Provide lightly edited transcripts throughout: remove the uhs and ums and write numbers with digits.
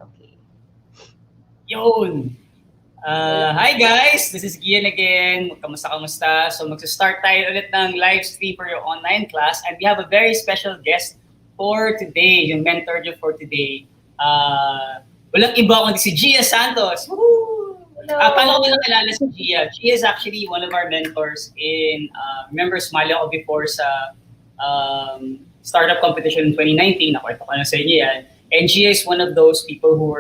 Okay. Yun! Hi guys! This is Gian again. Kamusta? So magsa-start tayo ulit ng live stream for your online class and we have a very special guest for today, yung mentor nyo for today. Walang iba kundi si Gia Santos. Woohoo! Paano ko nakilala si Gia? Gia is actually one of our mentors in, remember sumali ako before sa startup competition in 2019. Nakwento ko na sa inyo yan. And Gia is one of those people who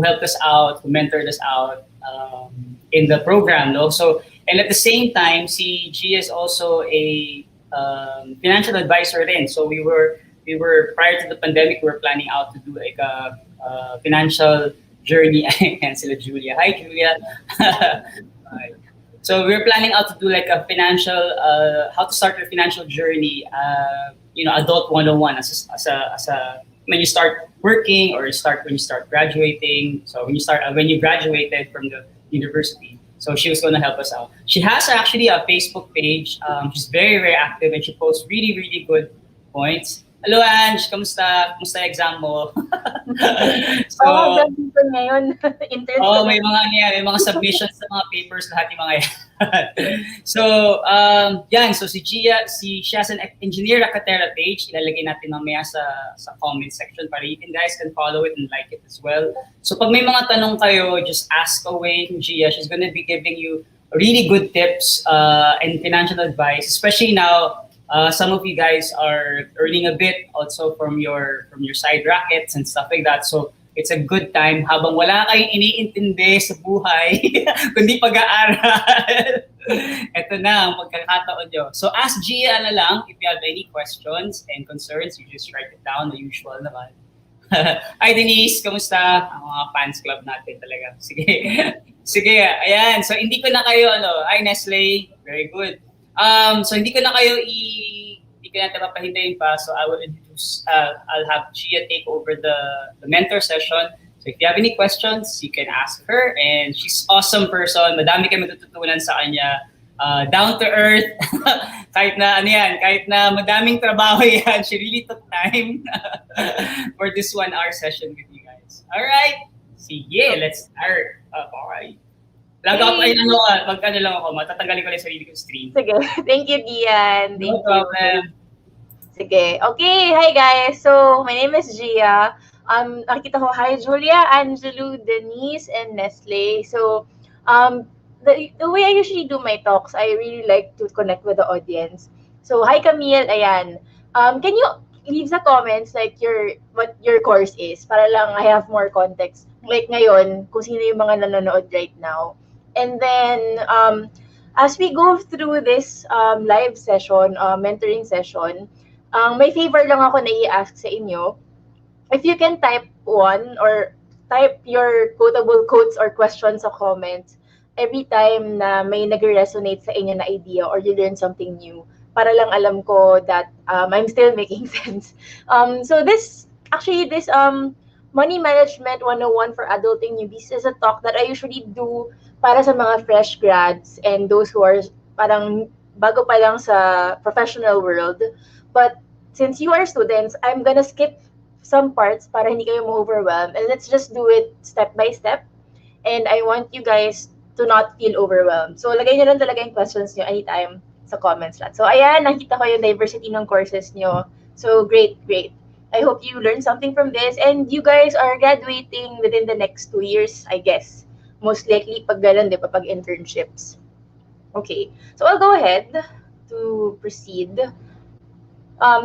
helped us out, who mentored us out in the program. No? So, and at the same time, si Gia is also a financial advisor then. So we were prior to the pandemic, we were planning out to do like a financial journey. And sila Julia. Hi, Julia. So we were planning out to do like a financial, how to start your financial journey, adult 101 as a when you start working or when you start graduating. So when you graduated from the university. So she was going to help us out. She has actually a Facebook page. She's very, very active and she posts really, really good points. Hello, Ange. Kamusta? Kamusta exam mo? So, ngayon. May mga submissions sa mga papers, lahat yung mga yan. So, So si Gia, she has an Engineer Acatera page. Ilalagay natin mamaya sa comment section para you guys can follow it and like it as well. So, pag may mga tanong kayo, just ask away from Gia. She's gonna be giving you really good tips and financial advice, especially now. Some of you guys are earning a bit also from your side rackets and stuff like that. So it's a good time habang wala kayong iniintindi sa buhay, kundi pag-aaral. Ito na ang pagkakataon nyo. So ask Gia na lang if you have any questions and concerns. You just write it down, the usual naman. Hi Denise, kamusta? Ang mga fans club natin talaga. Sige, ayan. So hindi ko na kayo, hi Nestle, very good. So hindi ko natin papahintayin pa. So I will introduce, I'll have Gia take over the mentor session. So if you have any questions, you can ask her. And she's awesome person. Madami kami matututunan sa kanya. Down to earth. kahit na madaming trabaho yan. She really took time for this 1 hour session with you guys. Alright. Sige, let's start. Alright. Mag-ano lang ako, matatanggalin ko lang sarili kong screen. Sige, thank you, Gian. No problem. Sige, okay, hi guys. So, my name is Gia. Nakikita ko, hi Julia, Angelou, Denise, and Nestle. So, the way I usually do my talks, I really like to connect with the audience. So, hi Camille, ayan. Can you leave the comments like what your course is para lang I have more context. Like ngayon, kung sino yung mga nanonood right now. And then, as we go through this live session, mentoring session, may favor lang ako na i-ask sa inyo. If you can type one or type your quotable quotes or questions sa comments every time na may nag-resonate sa inyo na idea or you learn something new, para lang alam ko that I'm still making sense. So this Money Management 101 for Adulting Newbies is a talk that I usually do para sa mga fresh grads and those who are parang bago pa lang sa professional world. But since you are students, I'm gonna skip some parts para hindi kayo ma-overwhelm. And let's just do it step by step. And I want you guys to not feel overwhelmed. So lagay nyo lang talaga yung questions nyo anytime sa comments lot. So ayan, nakita ko yung diversity ng courses nyo. So great. I hope you learned something from this. And you guys are graduating within the next 2 years, I guess. Most likely, pag ganun, di ba, pag internships. Okay, so I'll go ahead to proceed.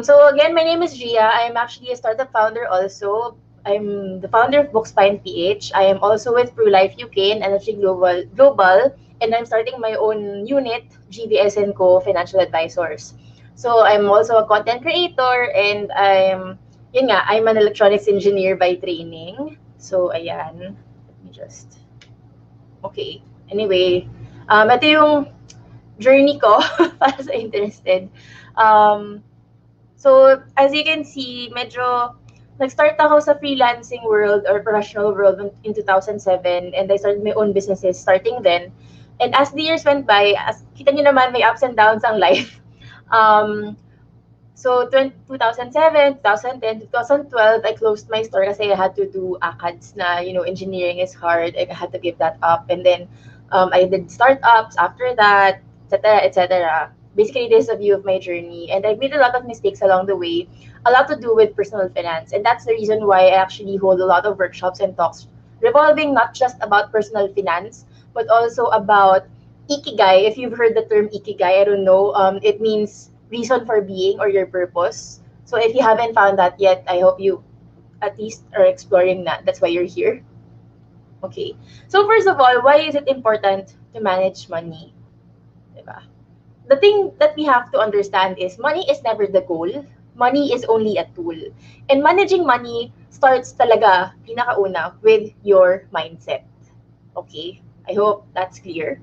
So again, my name is Gia. I'm actually a startup founder also. I'm the founder of Bookspine PH. I am also with ProLife UK and Energy Global, and I'm starting my own unit, GBS & Co. Financial Advisors. So I'm also a content creator, and I'm an electronics engineer by training. So ayan, let me just... Okay. Anyway, ito yung journey ko para sa interested. So, as you can see, medyo nag-start ako sa freelancing world or professional world in 2007 and I started my own businesses starting then. And as the years went by, as kita nyo naman, may ups and downs ang life. So 2007, 2010, 2012, I closed my store kasi I had to do ACADS na, engineering is hard. I had to give that up. And then I did startups after that, etc., etc. Basically, this is a view of my journey. And I've made a lot of mistakes along the way, a lot to do with personal finance. And that's the reason why I actually hold a lot of workshops and talks revolving not just about personal finance, but also about ikigai. If you've heard the term ikigai, I don't know, it means reason for being or your purpose. So if you haven't found that yet, I hope you at least are exploring that. That's why you're here. Okay. So first of all, why is it important to manage money? Diba? The thing that we have to understand is money is never the goal. Money is only a tool. And managing money starts talaga, pinakauna, with your mindset. Okay? I hope that's clear.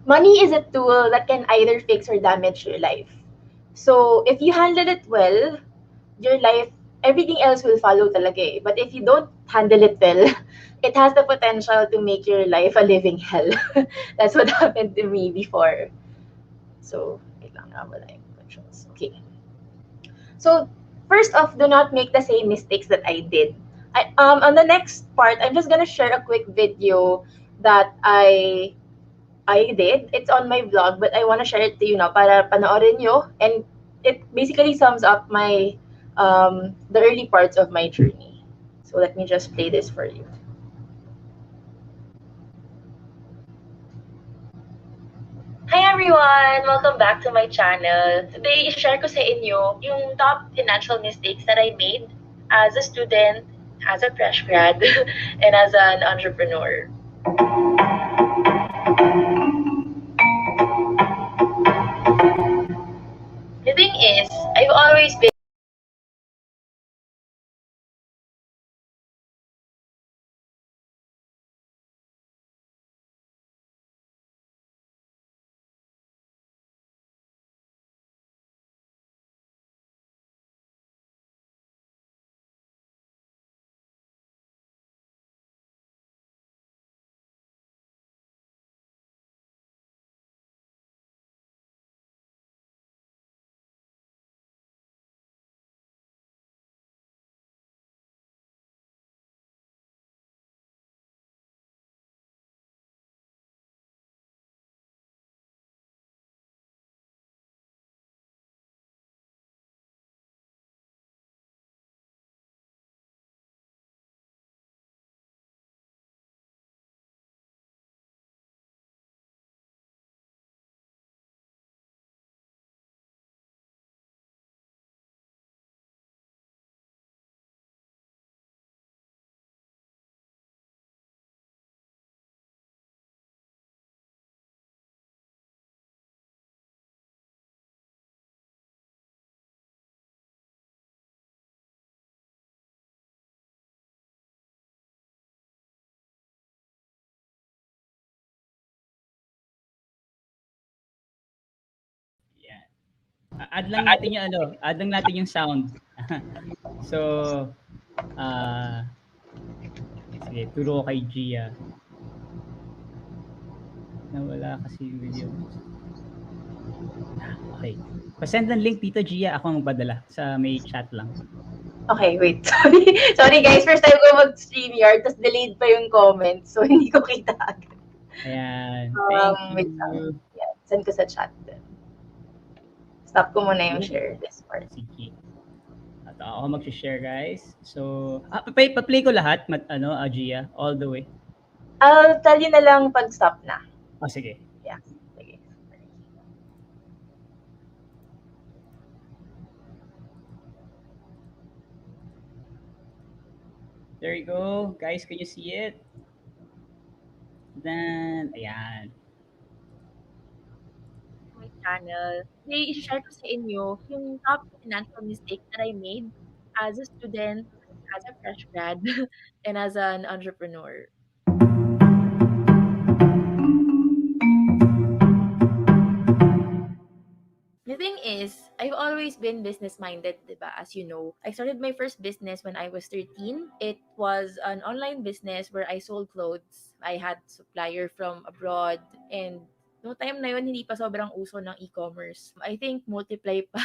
Money is a tool that can either fix or damage your life. So if you handle it well, your life, everything else will follow talaga eh. But if you don't handle it well, it has the potential to make your life a living hell. That's what happened to me before. So, wait lang, nawala yung controls. Okay. So, first off, do not make the same mistakes that I did. On the next part, I'm just gonna share a quick video that I did. It's on my vlog, but I want to share it to you now para panoorin nyo. And it basically sums up my the early parts of my journey. So let me just play this for you. Hi everyone! Welcome back to my channel. Today, i-share ko sa inyo yung top financial mistakes that I made as a student, as a fresh grad, and as an entrepreneur. The thing is, I've always been Yeah. Add lang natin yung ano, add lang natin yung sound. So, ah, sige, turo kay Gia. Nawala kasi yung video. Okay. Pa-send ng link dito, Gia. Ako ang magpadala sa may chat lang. Okay, wait. Sorry. Sorry guys, first time ko mag-StreamYard, tapos delayed pa yung comments. So, hindi ko kita agad. Ayan. Thank Wait you. lang. Yeah, send ko sa chat din. Stop ko muna yung share this part. Sige. At ako mag-share, guys. So, pa-play ko lahat, Gia, all the way. I'll tell you na lang pag stop na. Oh, sige. Yeah. Sige. There you go. Guys, can you see it? Then, ayan. My channel. Today, i-share ko sa inyo yung top financial mistakes that I made as a student, as a fresh grad, and as an entrepreneur. The thing is, I've always been business minded, diba? As you know, I started my first business when I was 13. It was an online business where I sold clothes. I had supplier from abroad, and No time na yun, hindi pa sobrang uso ng e-commerce. I think multiply pa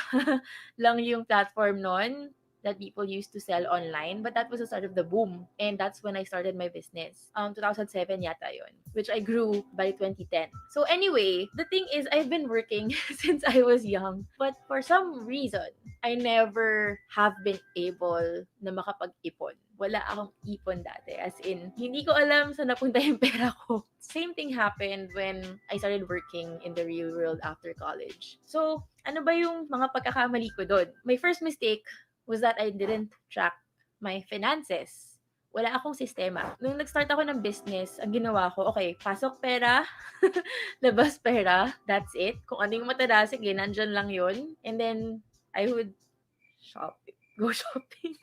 lang yung platform nun that people used to sell online, but that was the start of the boom. And that's when I started my business. 2007 yata yun, which I grew by 2010. So anyway, the thing is, I've been working since I was young, but for some reason, I never have been able na makapag-ipon. Wala akong ipon dati. As in, hindi ko alam saan napunta yung pera ko. Same thing happened when I started working in the real world after college. So, ano ba yung mga pagkakamali ko doon? My first mistake was that I didn't track my finances. Wala akong sistema. Nung nag-start ako ng business, ang ginawa ko, okay, pasok pera, labas pera, that's it. Kung ano yung matanda, sige, nandyan lang yun. And then, I would go shopping.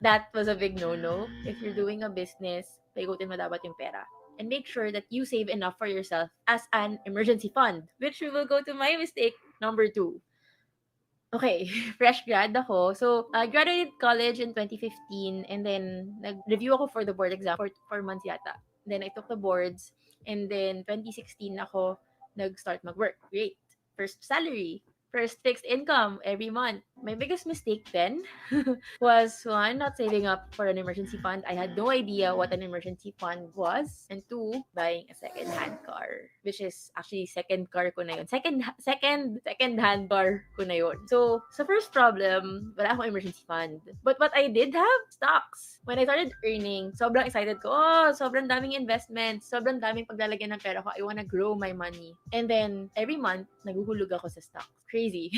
That was a big no-no. If you're doing a business, paikutin mo dapat yung pera. And make sure that you save enough for yourself as an emergency fund, which we will go to my mistake number 2. Okay, fresh grad ako. So, I graduated college in 2015 and then nag-review ako for the board exam for 4 months yata. Then I took the boards and then 2016 ako nag-start mag-work. Great. First salary, first fixed income every month. My biggest mistake then was one, not saving up for an emergency fund. I had no idea what an emergency fund was. And two, buying a second-hand car, which is actually second car ko na yun. Second-hand car ko na yun. So, sa first problem, wala akong emergency fund. But what I did have, stocks. When I started earning, sobrang excited ko. Oh, sobrang daming investments. Sobrang daming paglalagyan ng pera ko. I wanna grow my money. And then, every month, naguhulog ako sa stocks. Crazy.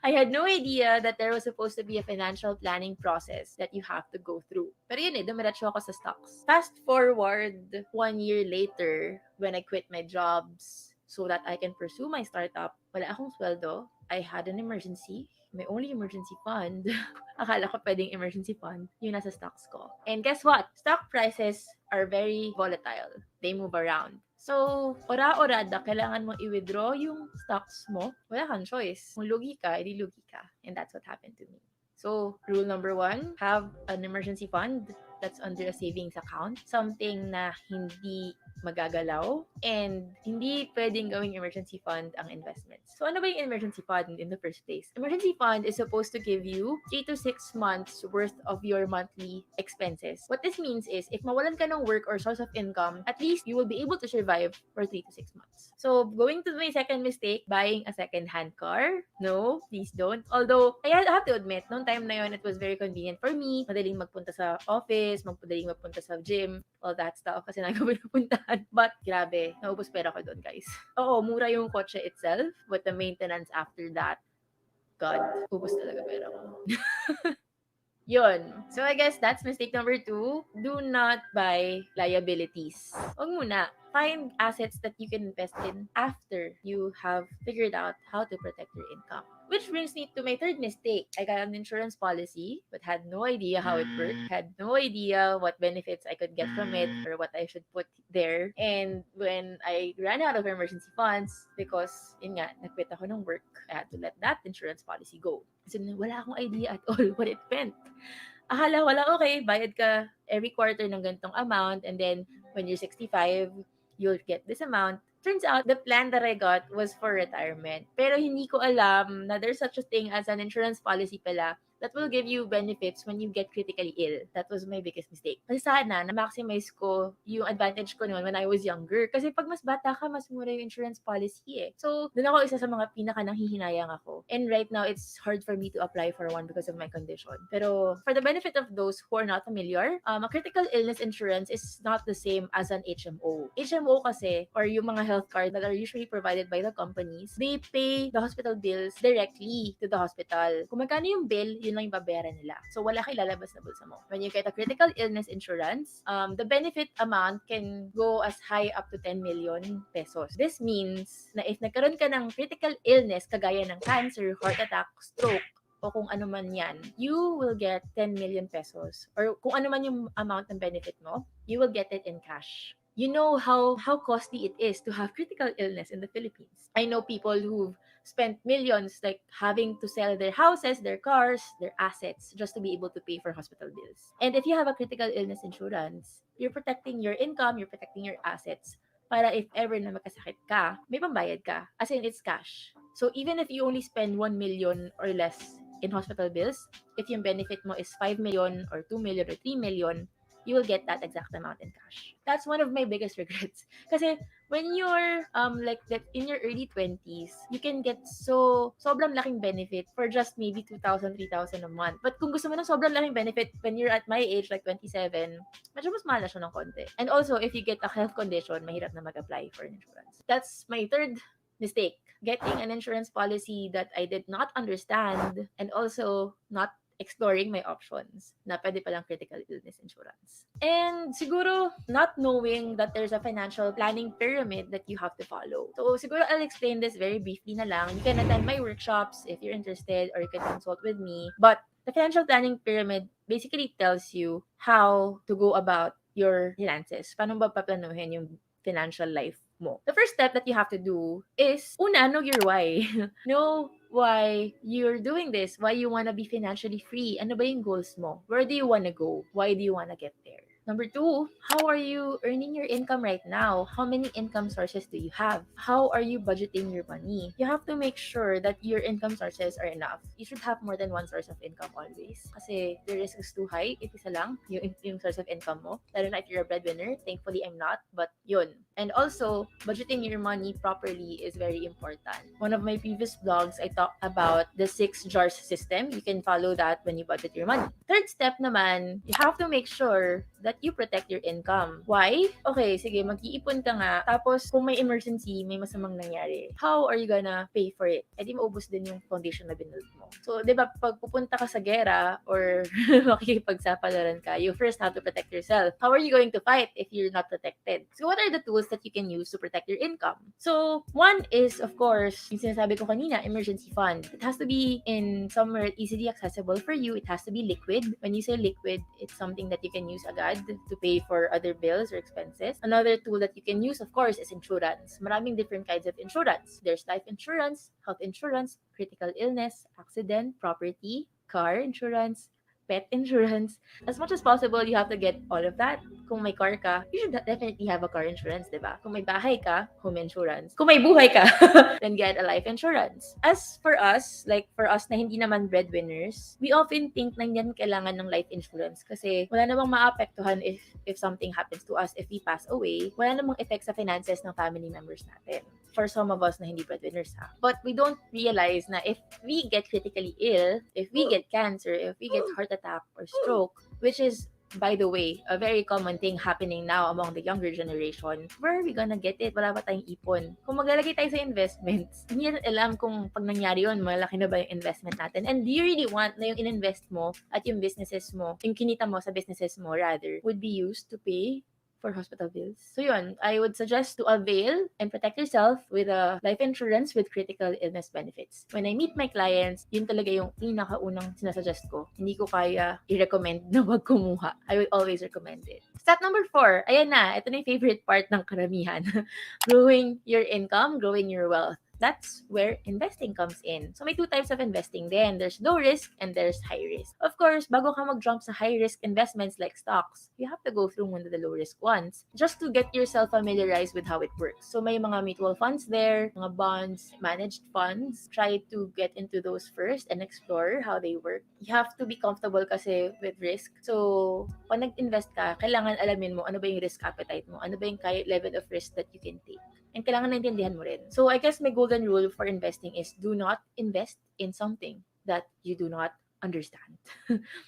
I had no idea that there was supposed to be a financial planning process that you have to go through. Pero yun dumiretso ako sa stocks. Fast forward 1 year later, when I quit my jobs so that I can pursue my startup, wala akong sweldo. I had an emergency. My only emergency fund, akala ko pwedeng emergency fund, yung nasa stocks ko. And guess what? Stock prices are very volatile. They move around. So, ora-orada, kailangan mo i-withdraw yung stocks mo. Wala kang choice. Kung lugi ka, edi lugi ka. And that's what happened to me. So, rule number 1, have an emergency fund that's under a savings account. Something na hindi magagalaw and hindi pwedeng gawing emergency fund ang investments. So, ano ba yung emergency fund in the first place? Emergency fund is supposed to give you 3 to 6 months worth of your monthly expenses. What this means is, if mawalan ka ng work or source of income, at least you will be able to survive for 3 to 6 months. So, going to my second mistake, buying a second-hand car. No, please don't. Although, I have to admit, noong time na yun, it was very convenient for me. Madaling magpunta sa office, madaling magpunta sa gym, all that stuff kasi nagawin puntahan. But grabe, naubos pera ko doon, guys. Oo, mura yung kotse itself, but the maintenance after that, God, ubos talaga pera ko. Yun. So, I guess that's mistake number 2. Do not buy liabilities. Huwag muna. Find assets that you can invest in after you have figured out how to protect your income. Which brings me to my third mistake. I got an insurance policy but had no idea how it worked. Had no idea what benefits I could get from it or what I should put there. And when I ran out of emergency funds, because yun nga, nag-quit ako ng work, I had to let that insurance policy go. Kasi wala akong idea at all what it meant. Akala ko lang, okay, bayad ka every quarter ng ganitong amount and then when you're 65, you'll get this amount. Turns out, the plan that I got was for retirement. Pero hindi ko alam na there's such a thing as an insurance policy pala that will give you benefits when you get critically ill. That was my biggest mistake. Kasi sana, na-maximize ko yung advantage ko noon when I was younger. Kasi pag mas bata ka, mas mura yung insurance policy eh. So, dun ako isa sa mga pinaka-nanghihinayang ako. And right now, it's hard for me to apply for one because of my condition. Pero, for the benefit of those who are not familiar, a critical illness insurance is not the same as an HMO. HMO kasi, or yung mga health cards that are usually provided by the companies, they pay the hospital bills directly to the hospital. Kung magkano yung bill, yun lang yung babayaran nila. So, wala kang ilalabas na bulsa mo. When you get a critical illness insurance, the benefit amount can go as high up to 10 million pesos. This means na if nagkaroon ka ng critical illness, kagaya ng cancer, heart attack, stroke, o kung ano man yan, you will get 10 million pesos. Or kung ano man yung amount ng benefit mo, you will get it in cash. You know how costly it is to have critical illness in the Philippines. I know people who've spent millions like having to sell their houses, their cars, their assets just to be able to pay for hospital bills. And if you have a critical illness insurance, you're protecting your income, you're protecting your assets para if ever na magkasakit ka, may pambayad ka. As in, it's cash. So even if you only spend 1 million or less in hospital bills, if yung benefit mo is 5 million or 2 million or 3 million, you will get that exact amount in cash. That's one of my biggest regrets. Kasi when you're like that in your early 20s, you can get sobrang laking benefit for just maybe 2,000, 3,000 a month. But kung gusto mo ng sobrang laking benefit when you're at my age, like 27, medyo mas mahal na siya ng konti. And also, if you get a health condition, mahirap na mag-apply for an insurance. That's my third mistake. Getting an insurance policy that I did not understand and also not exploring my options na pwede palang critical illness insurance. And siguro, not knowing that there's a financial planning pyramid that you have to follow. So, siguro I'll explain this very briefly na lang. You can attend my workshops if you're interested, or you can consult with me. But the financial planning pyramid basically tells you how to go about your finances. Paano ba paplanuhin yung financial life mo? The first step that you have to do is, una, know your why. Know why you're doing this, why you want to be financially free. Ano ba yung goals mo? Where do you want to go? Why do you want to get there? Number two, how are you earning your income right now? How many income sources do you have? How are you budgeting your money? You have to make sure that your income sources are enough. You should have more than one source of income always. Kasi the risk is too high if isa lang yung source of income mo. Lalo na if you're a breadwinner. Thankfully, I'm not. But yun. And also, budgeting your money properly is very important. One of my previous vlogs, I talked about the 6 jars system. You can follow that when you budget your money. Third step naman, you have to make sure that you protect your income. Why? Okay, sige, mag-iipon ka nga. Tapos, kung may emergency, may masamang nangyari, how are you gonna pay for it? Eh di maubos din yung foundation na binuild mo. So, di ba, pag pupunta ka sa gera or makikipagsapalaran ka, you first have to protect yourself. How are you going to fight if you're not protected? So, what are the tools that you can use to protect your income? So, one is, of course, yung sinasabi ko kanina, emergency fund. It has to be in somewhere easily accessible for you. It has to be liquid. When you say liquid, it's something that you can use agad to pay for other bills or expenses. Another tool that you can use, of course, is insurance. Maraming different kinds of insurance. There's life insurance, health insurance, critical illness, accident, property, car insurance, pet insurance. As much as possible, you have to get all of that. Kung may car ka, you should definitely have a car insurance, diba? Kung may bahay ka, home insurance. Kung may buhay ka, then get a life insurance. As for us, like for us na hindi naman breadwinners, we often think na hindi kailangan ng life insurance kasi wala namang maapektuhan if something happens to us, if we pass away, wala namang effect sa finances ng family members natin. For some of us na hindi breadwinners ha. But we don't realize na if we get critically ill, if we get cancer, if we get heart attack or stroke, which is, by the way, a very common thing happening now among the younger generation, where are we gonna get it? Wala pa tayong ipon. Kung maglalagay tayo sa investments, hindi natin alam kung pag nangyari yun, malaki na ba yung investment natin? And do you really want na yung ininvest mo at yung businesses mo, yung kinita mo sa businesses mo rather, would be used to pay for hospital bills? So yun, I would suggest to avail and protect yourself with a life insurance with critical illness benefits. When I meet my clients, yun talaga yung pinakaunang sinasuggest ko. Hindi ko kaya i-recommend na wag kumuha. I will always recommend it. Step number 4, ayan na, ito na yung favorite part ng karamihan. Growing your income, growing your wealth. That's where investing comes in. So may 2 types of investing then. There's low risk and there's high risk. Of course, bago ka mag-jump sa high risk investments like stocks, you have to go through one of the low risk ones just to get yourself familiarized with how it works. So may mga mutual funds there, mga bonds, managed funds. Try to get into those first and explore how they work. You have to be comfortable kasi with risk. So pag nag-invest ka, kailangan alamin mo ano ba yung risk appetite mo, ano ba yung level of risk that you can take. And kailangan naintindihan mo rin. So I guess my golden rule for investing is do not invest in something that you do not understand.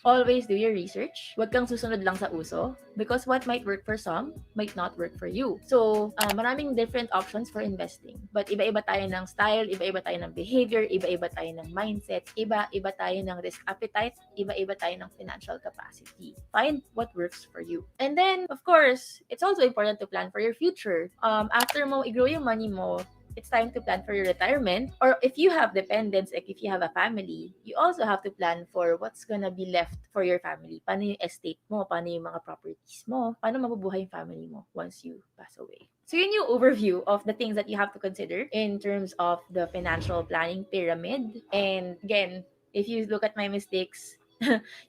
Always do your research. Huwag kang susunod lang sa uso because what might work for some might not work for you. So, maraming different options for investing. But iba-iba tayo ng style, iba-iba tayo ng behavior, iba-iba tayo ng mindset, iba-iba tayo ng risk appetite, iba-iba tayo ng financial capacity. Find what works for you. And then, of course, it's also important to plan for your future. After mo i-grow yung money mo, it's time to plan for your retirement. Or if you have dependents, like if you have a family, you also have to plan for what's gonna be left for your family. Paano yung estate mo? Paano yung mga properties mo? Paano mabubuhay yung family mo once you pass away? So yun yung overview of the things that you have to consider in terms of the financial planning pyramid. And again, if you look at my mistakes,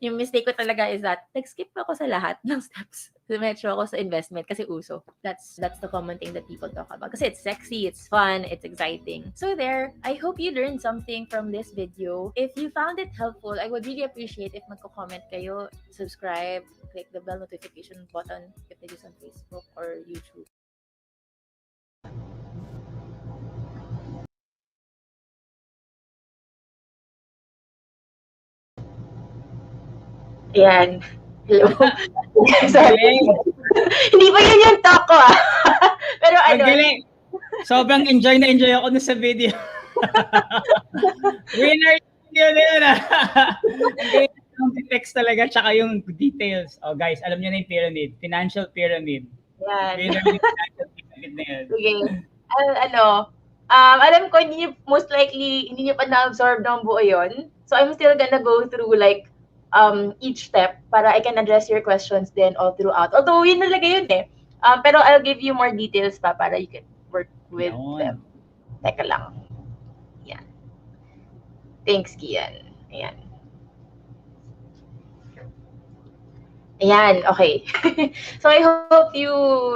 Yung mistake ko talaga is that nag-skip ako sa lahat ng steps. Dumetro ako sa investment kasi uso. That's the common thing that people talk about. Kasi it's sexy, it's fun, it's exciting. So there, I hope you learned something from this video. If you found it helpful, I would really appreciate if magko-comment kayo, subscribe, click the bell notification button if it is on Facebook or YouTube. Ayan. Hello. Ang Sorry. galing. Hindi pa yun yung talk ko ah. Pero Ang ano, galing. Sobrang enjoy na enjoy ako na sa video. Winner yun yun ah. Ang galing yung text talaga tsaka yung details. Oh guys, alam niyo na yung pyramid. Financial pyramid. yan. Winner yung financial pyramid na yun. Sige. Alam ko, hindi nyo, most likely, hindi nyo pa na-absorb ng buo yun. So, I'm still gonna go through like, each step para I can address your questions then all throughout. Although, yun talaga yun eh. Pero I'll give you more details pa para you can work with Yun. them. Teka lang. Yan. Thanks, Kian. Ayan. Ayan, okay. So, I hope you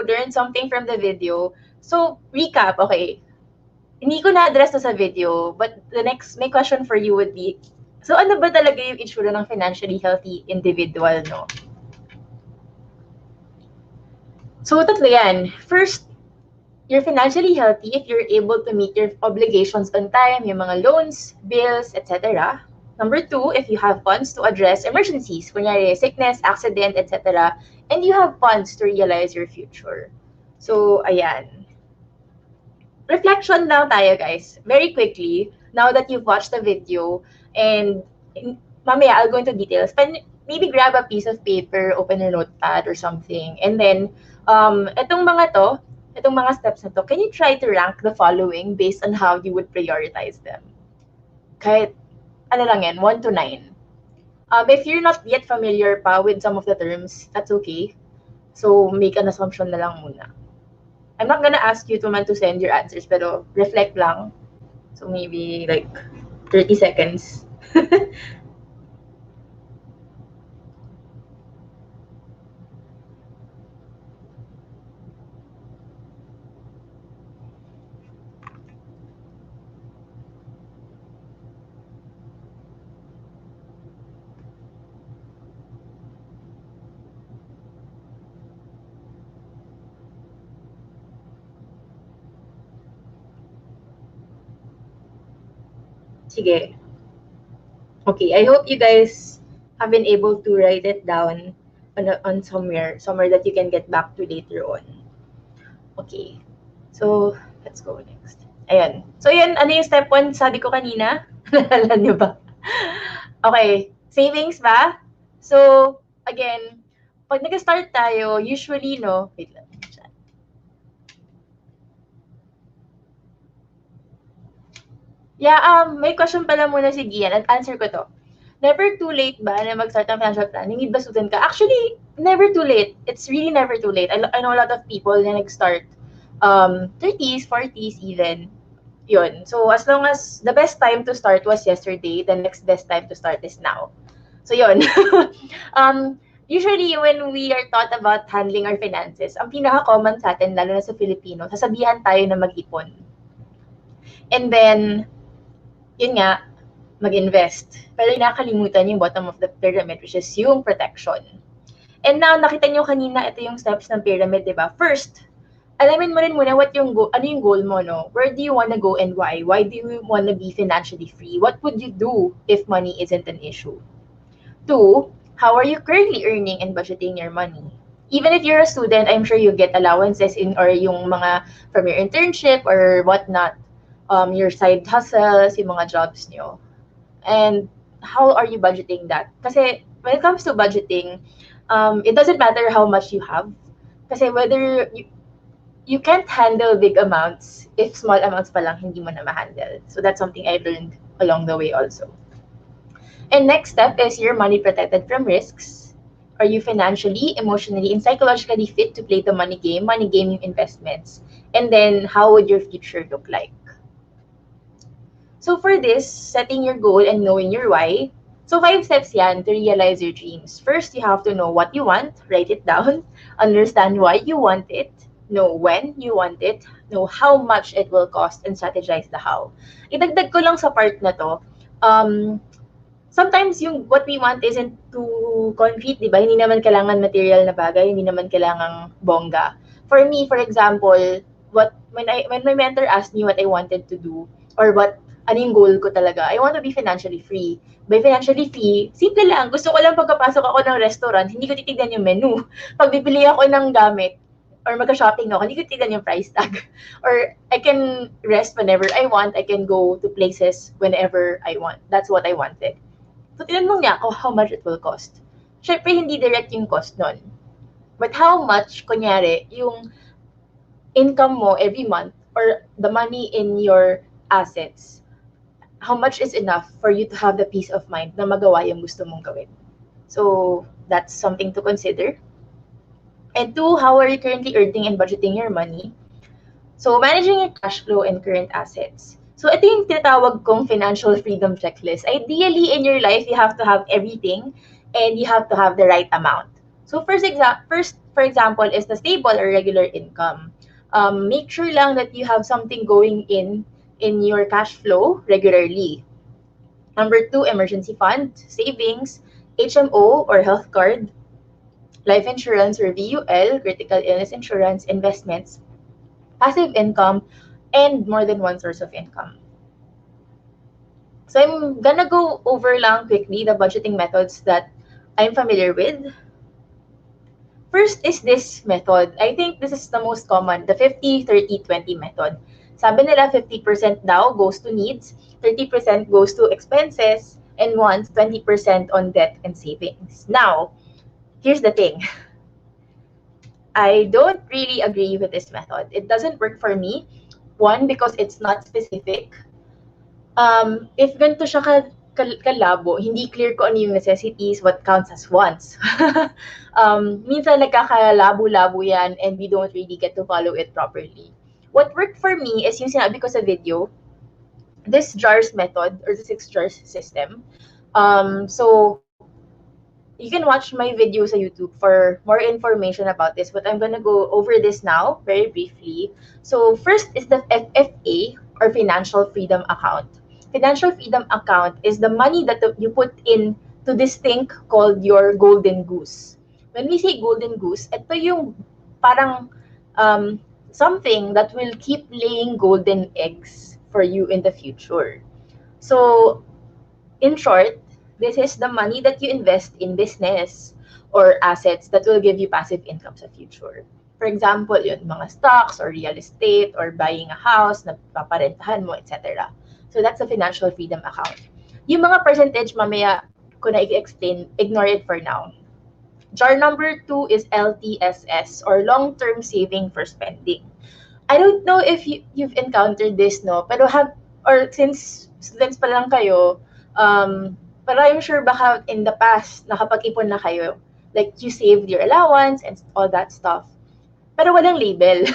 learned something from the video. So, recap, okay. Hindi ko na-address to sa video, but the next, my question for you would be, so ano ba talaga yung itsura ng financially healthy individual, no? So, tatlo yan. First, you're financially healthy if you're able to meet your obligations on time, yung mga loans, bills, etc. Number two, if you have funds to address emergencies, kunyari sickness, accident, etc. And you have funds to realize your future. So, ayan. Reflection lang tayo, guys. Very quickly, now that you've watched the video, and mamaya, I'll go into details. Maybe grab a piece of paper, open your notepad or something, and then, itong mga steps na to, can you try to rank the following based on how you would prioritize them? Kahit, ano lang yan, 1 to 9. If you're not yet familiar pa with some of the terms, that's okay. So, make an assumption na lang muna. I'm not gonna ask you to send your answers, pero reflect lang. So, maybe like 30 seconds. Sige. Okay, I hope you guys have been able to write it down on somewhere that you can get back to later on. Okay. So, let's go next. Ayan. So, yan, ano yung step 1 sabi ko kanina? Nalala niyo ba? Okay. Savings ba? So, again, pag nag-start tayo, usually, no, wait lang. Yeah, may question pala muna si Gian at answer ko to. Never too late ba na mag-start ng financial planning? Need ba student ka? Actually, never too late. It's really never too late. I know a lot of people na nag-start 30s, 40s even. Yun. So, as long as the best time to start was yesterday, the next best time to start is now. So, yun. Usually, when we are taught about handling our finances, ang pinaka-common sa atin, lalo na sa Filipino, sasabihan tayo na mag-ipon. And then, yun nga, mag-invest. Pero nakakalimutan yung bottom of the pyramid, which is yung protection. And now, nakita nyo kanina, ito yung steps ng pyramid, di ba? First, alamin mo rin muna ano yung goal mo, no? Where do you wanna go and why? Why do you wanna be financially free? What would you do if money isn't an issue? 2, how are you currently earning and budgeting your money? Even if you're a student, I'm sure you get allowances or yung mga from your internship or whatnot, your side hustles, yung mga jobs nyo. And how are you budgeting that? Kasi when it comes to budgeting, it doesn't matter how much you have. Kasi whether you can't handle big amounts if small amounts pa lang hindi mo na ma-handle. So that's something I learned along the way also. And next step is your money protected from risks. Are you financially, emotionally, and psychologically fit to play the money game yung investments? And then how would your future look like? So for this, setting your goal and knowing your why, So 5 steps yan to realize your dreams. First, you have to know what you want, write it down, understand why you want it, know when you want it, know how much it will cost, and strategize the how. Idagdag ko lang sa part na to, sometimes yung what we want isn't too concrete, di ba? Hindi naman kailangan material na bagay, hindi naman kailangan bongga. For me, for example, when my mentor asked me what I wanted to do or ano yung goal ko talaga, I want to be financially free. By financially free, simple lang. Gusto ko lang pagkapasok ako ng restaurant, hindi ko titignan yung menu. Pag bibili ako ng gamit, or magka-shopping ako, hindi ko titignan yung price tag. Or I can rest whenever I want. I can go to places whenever I want. That's what I wanted. So, tinanong niya ako how much it will cost. Syempre, hindi direct yung cost nun. But how much, kunyari, yung income mo every month or the money in your assets, how much is enough for you to have the peace of mind na magawa yung gusto mong gawin. So, that's something to consider. And two, how are you currently earning and budgeting your money? So, managing your cash flow and current assets. So, ito yung tinatawag kong financial freedom checklist. Ideally, in your life, you have to have everything and you have to have the right amount. So, first, for example, is the stable or regular income. Make sure lang that you have something going in your cash flow regularly. Number two, emergency fund, savings, HMO or health card, life insurance or VUL, critical illness insurance, investments, passive income, and more than one source of income. So I'm gonna go over lang quickly the budgeting methods that I'm familiar with. First is this method. I think this is the most common, the 50-30-20 method. Sabi nila 50% daw goes to needs, 30% goes to expenses, and wants, 20% on debt and savings. Now, here's the thing. I don't really agree with this method. It doesn't work for me. One, because it's not specific. If ganito siya kalabo, hindi clear ko ano yung necessities, what counts as wants. Minsan nagkakalabo-labo yan and we don't really get to follow it properly. What worked for me is yung sinabi ko sa video, this jars method or the 6 jars system. So you can watch my video sa YouTube for more information about this, but I'm gonna go over this now very briefly. So first is the FFA or Financial Freedom Account. Financial Freedom Account is the money that you put in to this thing called your golden goose. When we say golden goose, ito yung parang something that will keep laying golden eggs for you in the future. So in short, this is the money that you invest in business or assets that will give you passive income sa future. For example, yun, mga stocks or real estate or buying a house na paparentahan mo, etc. So that's a financial freedom account. Yung mga percentage, mamaya ko na i-explain, ignore it for now. Jar number 2 is LTSS or long-term saving for spending. I don't know if you've encountered this, no? Pero since students pa lang kayo, pero I'm sure baka in the past, nakapag-ipon na kayo. Like, you saved your allowance and all that stuff. Pero walang label.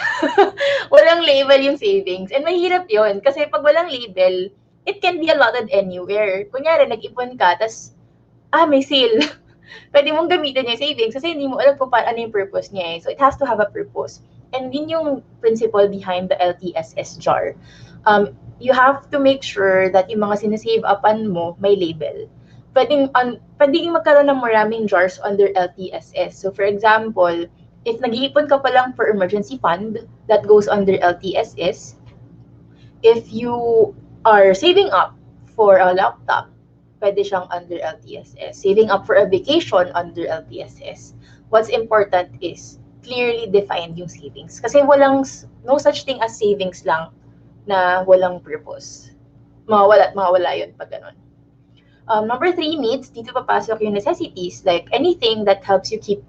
Walang label yung savings. And mahirap yun. Kasi pag walang label, it can be allotted anywhere. Kunyari, nag-ipon ka, tas, may sale. Pwede mong gamitin yung savings kasi hindi mo alam kung ano yung purpose niya eh. So, it has to have a purpose. And yun yung principle behind the LTSS jar. You have to make sure that yung mga sinasave upan mo may label. Pwedeng magkaroon ng maraming jars under LTSS. So, for example, if nag-iipon ka pa lang for emergency fund, that goes under LTSS. If you are saving up for a laptop, pwede siyang under LTSS. Saving up for a vacation under LTSS. What's important is clearly defined yung savings. Kasi no such thing as savings lang na walang purpose. Mawawala yun pag ganun. Number 3, needs. Dito papasok yung necessities, like anything that helps you keep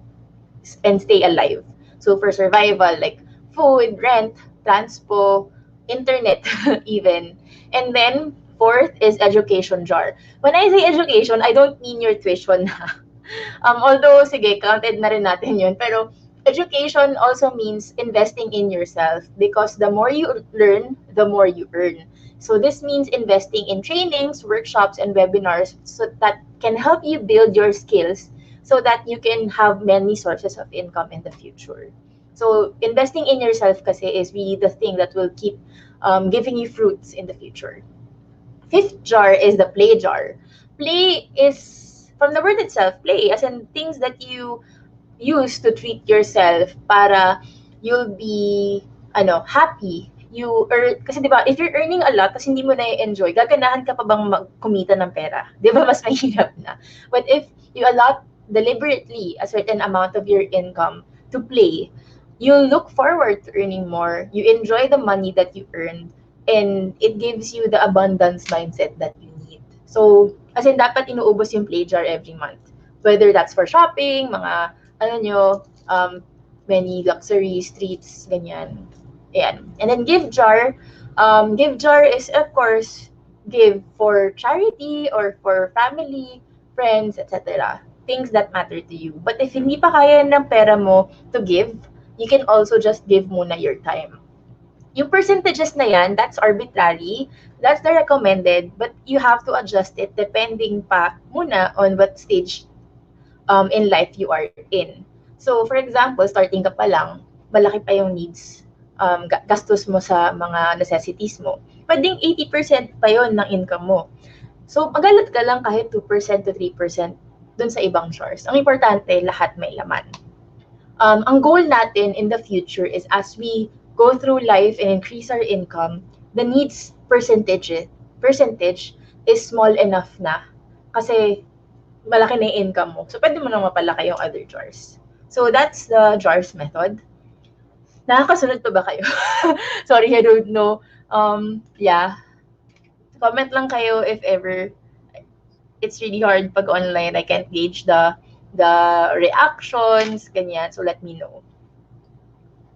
and stay alive. So for survival, like food, rent, transpo, internet, even. And then, 4th is education jar. When I say education, I don't mean your tuition. Although, sige, counted na rin natin yun. Pero education also means investing in yourself because the more you learn, the more you earn. So this means investing in trainings, workshops, and webinars so that can help you build your skills so that you can have many sources of income in the future. So investing in yourself kasi is really the thing that will keep giving you fruits in the future. Fifth jar is the play jar. Play is from the word itself, play, as in things that you use to treat yourself para you'll be happy. You earn kasi 'di ba if you're earning a lot kasi hindi mo na enjoy, gaganahan ka pa bang kumita ng pera? 'Di ba mas mahirap na. But if you allot deliberately a certain amount of your income to play, you'll look forward to earning more. You enjoy the money that you earned and it gives you the abundance mindset that you need. So, as in dapat inuubos yung play jar every month. Whether that's for shopping, mga many luxury treats, ganyan. Ayan. And then give jar is of course give for charity or for family, friends, etc. Things that matter to you. But if hindi pa kaya ng pera mo to give, you can also just give muna your time. Yung percentages na yan, that's arbitrary. That's the recommended, but you have to adjust it depending pa muna on what stage in life you are in. So, for example, starting ka pa lang, malaki pa yung needs, gastos mo sa mga necessities mo. Pwedeng 80% pa yon ng income mo. So, magalat ka lang kahit 2% to 3% dun sa ibang jars. Ang importante, lahat may laman. Ang goal natin in the future is as we go through life and increase our income, the needs percentage is small enough na. Kasi malaki na yung income mo. So, pwede mo nang mapalaki yung other jars. So, that's the jars method. Nakakasunod pa ba kayo? Sorry, I don't know. Yeah. Comment lang kayo if ever it's really hard pag online. I can't gauge the reactions, ganyan. So, let me know.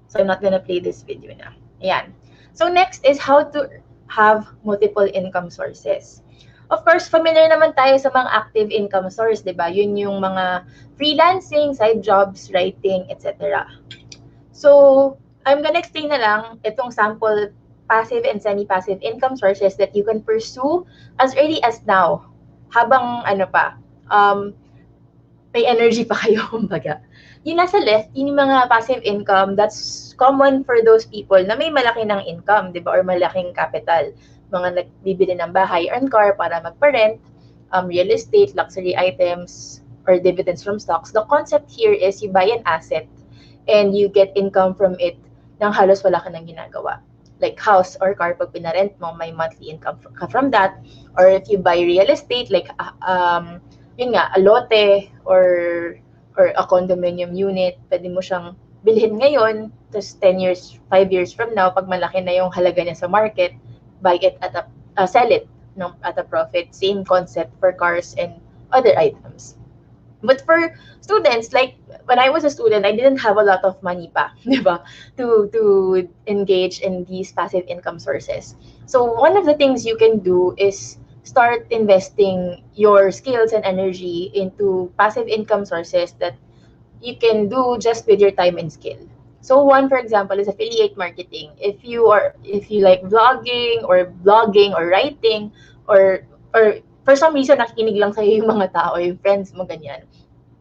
So, I'm not gonna play this video na. Ayan. So, next is how to have multiple income sources. Of course, familiar naman tayo sa mga active income source, di ba? Yun yung mga freelancing, side jobs, writing, etc. So, I'm gonna explain na lang itong sample passive and semi-passive income sources that you can pursue as early as now. Habang may energy pa kayo, kumbaga. Yung nasa left, yung mga passive income, that's common for those people na may malaki ng income, di ba? Or malaking capital. Mga nagbibili ng bahay, earn car para magpa-rent, real estate, luxury items, or dividends from stocks. The concept here is you buy an asset and you get income from it nang halos wala ka nang ginagawa. Like house or car, pag pinarent mo, may monthly income from that. Or if you buy real estate, like yun nga, a lote or a condominium unit, pwede mo siyang bilhin ngayon, tapos 10 years, 5 years from now, pag malaki na yung halaga niya sa market, buy it at sell it at a profit. Same concept for cars and other items. But for students, like when I was a student, I didn't have a lot of money pa, di ba, to engage in these passive income sources. So one of the things you can do is start investing your skills and energy into passive income sources that you can do just with your time and skill. So one, for example, is affiliate marketing. If you like vlogging or blogging or writing or for some reason nakikinig lang sa'yo yung mga tao, yung friends mo, ganyan.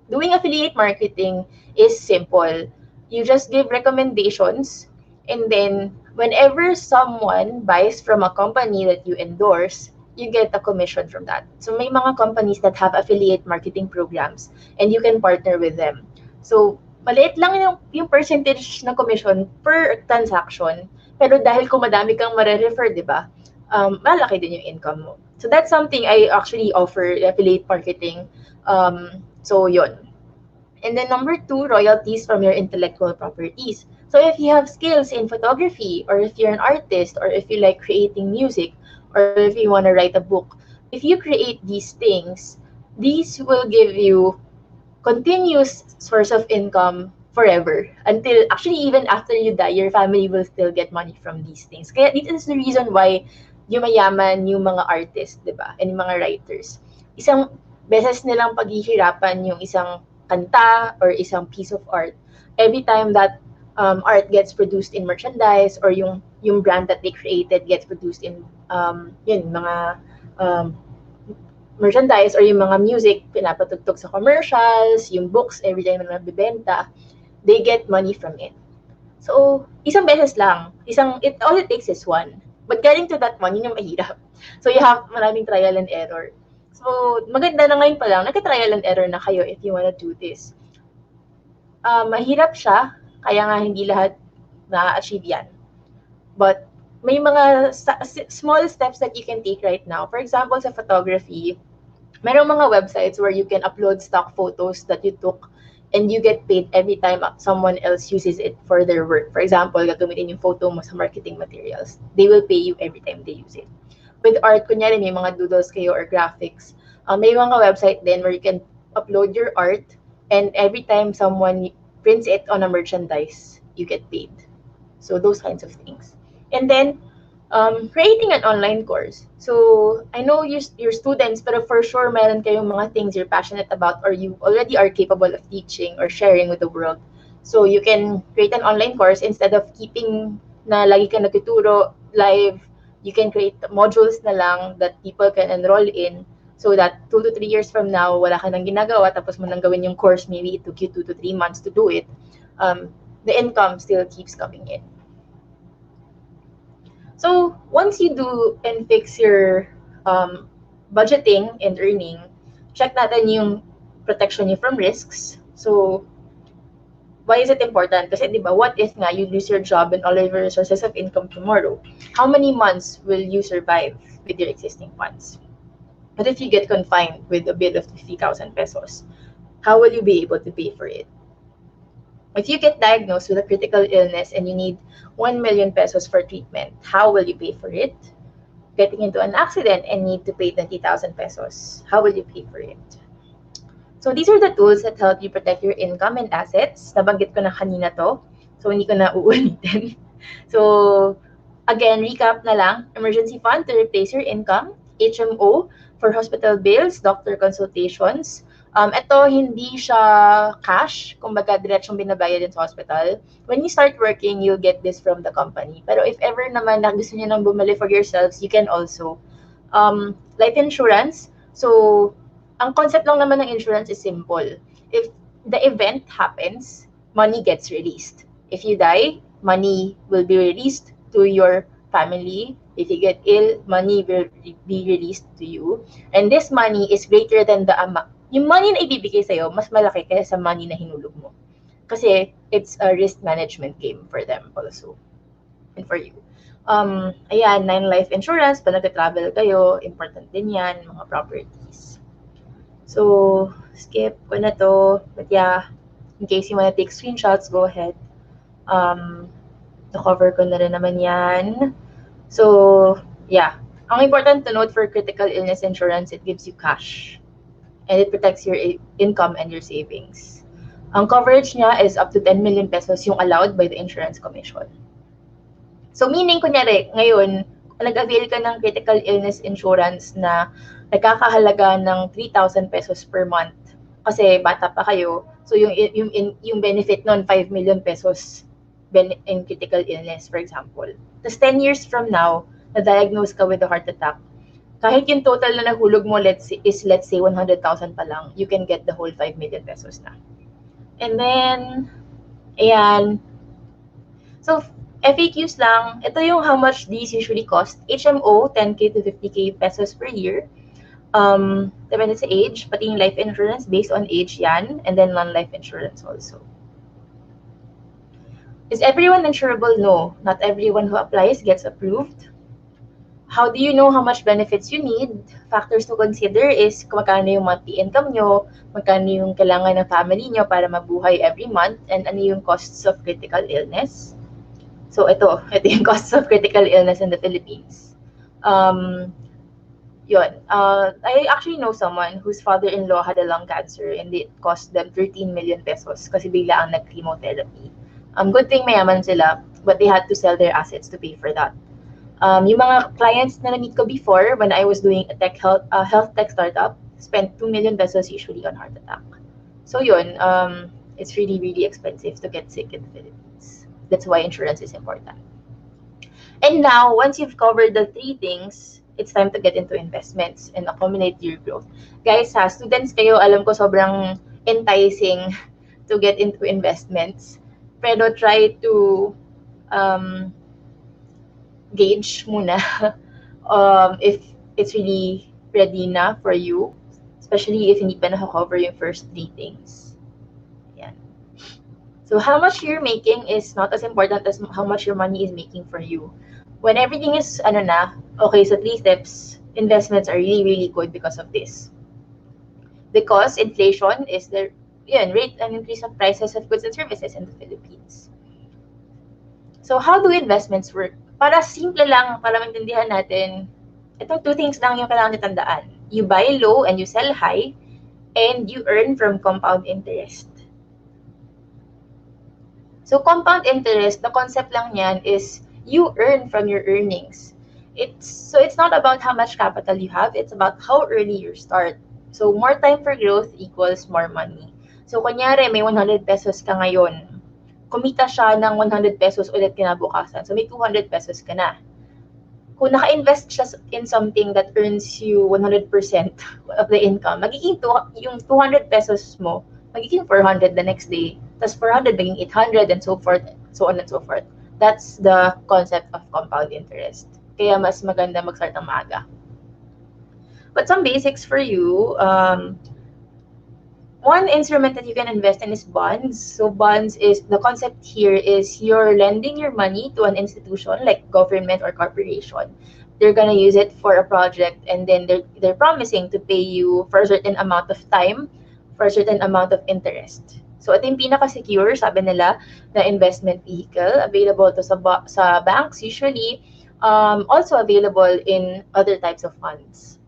Doing affiliate marketing is simple. You just give recommendations and then whenever someone buys from a company that you endorse, you get a commission from that. So may mga companies that have affiliate marketing programs and you can partner with them. So maliit lang yung percentage ng commission per transaction, pero dahil kung madami kang mare-refer, di ba, malaki din yung income mo. So that's something I actually offer, affiliate marketing. So yun. And then number 2, royalties from your intellectual properties. So if you have skills in photography, or if you're an artist, or if you like creating music, or if you want to write a book, if you create these things, these will give you continuous source of income forever. Until, actually, even after you die, your family will still get money from these things. Kaya this is the reason why yumayaman yung mga artists, di ba? And yung mga writers. Isang beses nilang paghihirapan yung isang kanta or isang piece of art. Every time that art gets produced in merchandise, or yung brand that they created gets produced in yun, mga merchandise, or yung mga music pinapatugtog sa commercials, yung books every time na nabibenta, they get money from it. So, isang beses lang. All it takes is one. But getting to that one, yun yung mahirap. So, you have maraming trial and error. So, maganda na ngayon pa lang, nagka-trial and error na kayo if you wanna do this. Mahirap siya, kaya nga hindi lahat na-achieve yan. But, may mga small steps that you can take right now. For example, sa photography, merong mga websites where you can upload stock photos that you took and you get paid every time someone else uses it for their work. For example, gagamitin yung photo mo sa marketing materials. They will pay you every time they use it. With art, kunyari may mga doodles kayo or graphics. May mga website din where you can upload your art, and every time someone prints it on a merchandise, you get paid. So those kinds of things. And then, creating an online course. So, I know you're students, pero for sure, meron kayong mga things you're passionate about, or you already are capable of teaching or sharing with the world. So, you can create an online course instead of keeping na lagi ka nagtuturo live. You can create modules na lang that people can enroll in, so that 2 to 3 years from now, wala ka nang ginagawa, tapos mo nang gawin yung course, maybe it took you 2 to 3 months to do it. The income still keeps coming in. So, once you do and fix your budgeting and earning, check natin yung protection niyo from risks. So, why is it important? Kasi, di ba, what if nga you lose your job and all of your sources of income tomorrow? How many months will you survive with your existing funds? But if you get confined with a bill of 50,000 pesos, how will you be able to pay for it? If you get diagnosed with a critical illness and you need 1 million pesos for treatment, how will you pay for it? Getting into an accident and need to pay 20,000 pesos, how will you pay for it? So these are the tools that help you protect your income and assets. Nabanggit ko na kanina to, so hindi ko na uulitin. So again, recap na lang: emergency fund to replace your income, HMO for hospital bills, doctor consultations. Ito, hindi siya cash, kumbaga diretsong binabayad din sa hospital. When you start working, you'll get this from the company. Pero if ever naman na gusto niyo nang bumili for yourselves, you can also. Life insurance. So, ang concept lang naman ng insurance is simple. If the event happens, money gets released. If you die, money will be released to your family. If you get ill, money will be released to you. And this money is greater than the amount. Yung money na ibibigay sa'yo, mas malaki kaysa sa money na hinulog mo. Kasi it's a risk management game for them also. And for you. Ayan, 9 life insurance, pag nag-travel kayo, important din yan, mga properties. So, skip ko na to. But yeah, in case you wanna take screenshots, go ahead. Na-cover ko na rin naman yan. So, yeah. Ang important to note for critical illness insurance, it gives you cash. And it protects your income and your savings. Ang coverage niya is up to 10 million pesos yung allowed by the Insurance Commission. So meaning, kunyari, ngayon, nag-avail ka ng critical illness insurance na nagkakahalaga ng 3,000 pesos per month kasi bata pa kayo. So yung benefit nun, 5 million pesos in critical illness, for example. Tapos 10 years from now, na-diagnose ka with a heart attack, kahit yung total na nahulog mo let's say 100,000 pa lang, you can get the whole 5 million pesos na. And then, ayan. So, FAQs lang. Ito yung how much these usually cost. HMO, 10K to 50K pesos per year. Depende sa age. Pati yung life insurance, based on age yan. And then non-life insurance also. Is everyone insurable? No. Not everyone who applies gets approved. How do you know how much benefits you need? Factors to consider is kung magkano yung monthly income nyo, magkano yung kailangan ng family nyo para mabuhay every month, and ano yung costs of critical illness. So ito yung costs of critical illness in the Philippines. I actually know someone whose father-in-law had a lung cancer and it cost them 13 million pesos kasi bigla ang nag-chemotherapy. Good thing mayaman sila, but they had to sell their assets to pay for that. Yung mga clients na na-meet ko before when I was doing a health tech startup spent 2 million pesos usually on heart attack. So yun, it's really, really expensive to get sick in the Philippines. That's why insurance is important. And now, once you've covered the 3 things, it's time to get into investments and accumulate your growth. Guys, students kayo, alam ko sobrang enticing to get into investments. Pero try to gauge muna if it's really ready na for you, especially if hindi pa nakakover yung first 3 things. Yan. So how much you're making is not as important as how much your money is making for you. When everything is okay, so 3 steps, investments are really, really good because of this. Because inflation is the rate and increase of prices of goods and services in the Philippines. So how do investments work? Para simple lang, para maintindihan natin, itong 2 things lang yung kailangan nitandaan. You buy low and you sell high, and you earn from compound interest. So compound interest, the concept lang niyan is you earn from your earnings. It's not about how much capital you have, it's about how early you start. So more time for growth equals more money. So kunyari may 100 pesos ka ngayon, kumita siya ng 100 pesos ulit kinabukasan. So may 200 pesos ka na. Kung naka-invest siya in something that earns you 100% of the income, magiging yung 200 pesos mo, magiging 400 the next day. Tapos 400 maging 800 and so forth, so on and so forth. That's the concept of compound interest. Kaya mas maganda mag-start ng maaga. But some basics for you, one instrument that you can invest in is bonds. So bonds is, the concept here is you're lending your money to an institution like government or corporation. They're gonna use it for a project, and then they're promising to pay you for a certain amount of time, for a certain amount of interest. So ito yung pinaka-secure, sabi nila, na investment vehicle, available to sa banks usually, also available in other types of funds.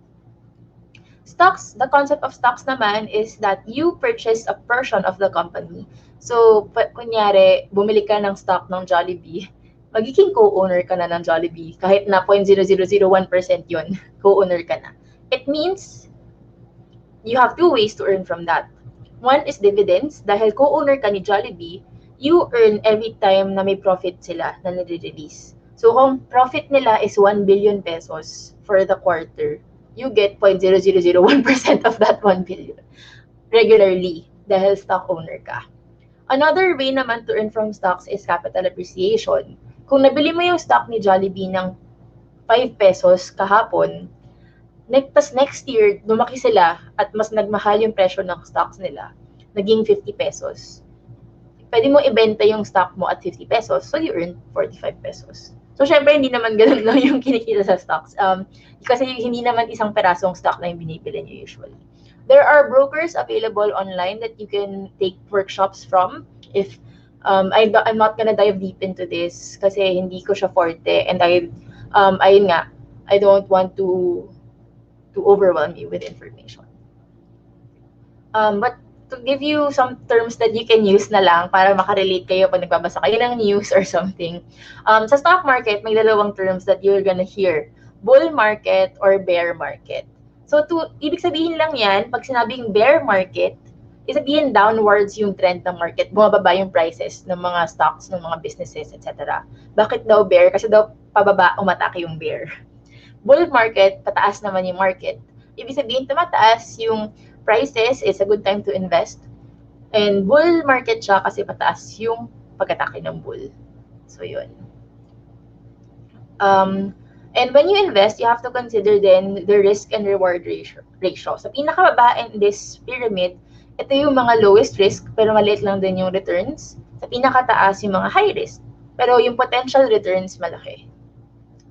Stocks, the concept of stocks naman is that you purchase a portion of the company. So, kunyari, bumili ka ng stock ng Jollibee, magiging co-owner ka na ng Jollibee. Kahit na 0.0001% yun, co-owner ka na. It means you have 2 ways to earn from that. One is dividends. Dahil co-owner ka ni Jollibee, you earn every time na may profit sila na nire-release. So, kung profit nila is 1 billion pesos for the quarter, you get 0.0001% of that 1 billion regularly dahil stock owner ka. Another way naman to earn from stocks is capital appreciation. Kung nabili mo yung stock ni Jollibee ng 5 pesos kahapon, next year, lumaki sila at mas nagmahal yung presyo ng stocks nila, naging 50 pesos. Pwede mo ibenta yung stock mo at 50 pesos, so you earn 45 pesos. So, syempre, hindi naman ganun lang yung kinikita sa stocks. Kasi hindi naman isang perasong stock na yung binibili nyo usually. There are brokers available online that you can take workshops from. If I'm not gonna dive deep into this kasi hindi ko siya forte, and ayun nga, I don't want to overwhelm you with information. But to give you some terms that you can use na lang para makarelate kayo pag nagbabasa kayo ng news or something. Sa stock market, may 2 terms that you're gonna hear. Bull market or bear market. So, ibig sabihin lang yan, pag sinabing bear market, isabihin downwards yung trend ng market. Bumababa yung prices ng mga stocks, ng mga businesses, etc. Bakit daw bear? Kasi daw pababa, umatake yung bear. Bull market, pataas naman yung market. Ibig sabihin, tumataas yung prices, it's a good time to invest. And bull market siya kasi pataas yung pag-atake ng bull. So, yun. And when you invest, you have to consider then the risk and reward ratio. Sa pinakababa in this pyramid, ito yung mga lowest risk, pero maliit lang din yung returns. Sa pinakataas, yung mga high risk, pero yung potential returns malaki.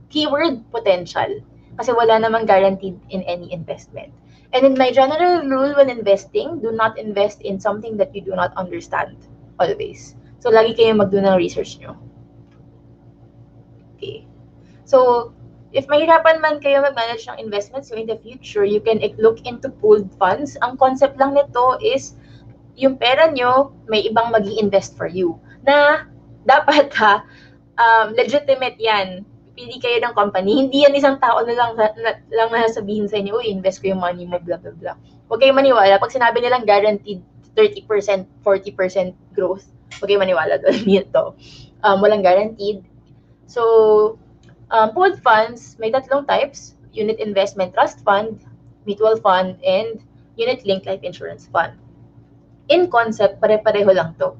Keyword, potential. Kasi wala namang guaranteed in any investment. And in my general rule when investing, do not invest in something that you do not understand. Always. So, lagi kayong mag-do ng research nyo. Okay. So, if mahirapan man kayo mag-manage ng investments, so in the future, you can look into pooled funds. Ang concept lang nito is, yung pera nyo, may ibang mag-i-invest for you. Na, dapat legitimate yan. Pili kayo ng company. Hindi yan isang tao na lang nasabihin sa inyo, invest ko yung money mo, blah, blah, blah. Huwag kayong maniwala. Pag sinabi nilang guaranteed 30%, 40% growth, huwag kayong maniwala doon. Ito. walang guaranteed. So, pooled funds, may tatlong types: unit investment trust fund, mutual fund, and unit-linked life insurance fund. In concept, pare-pareho lang to.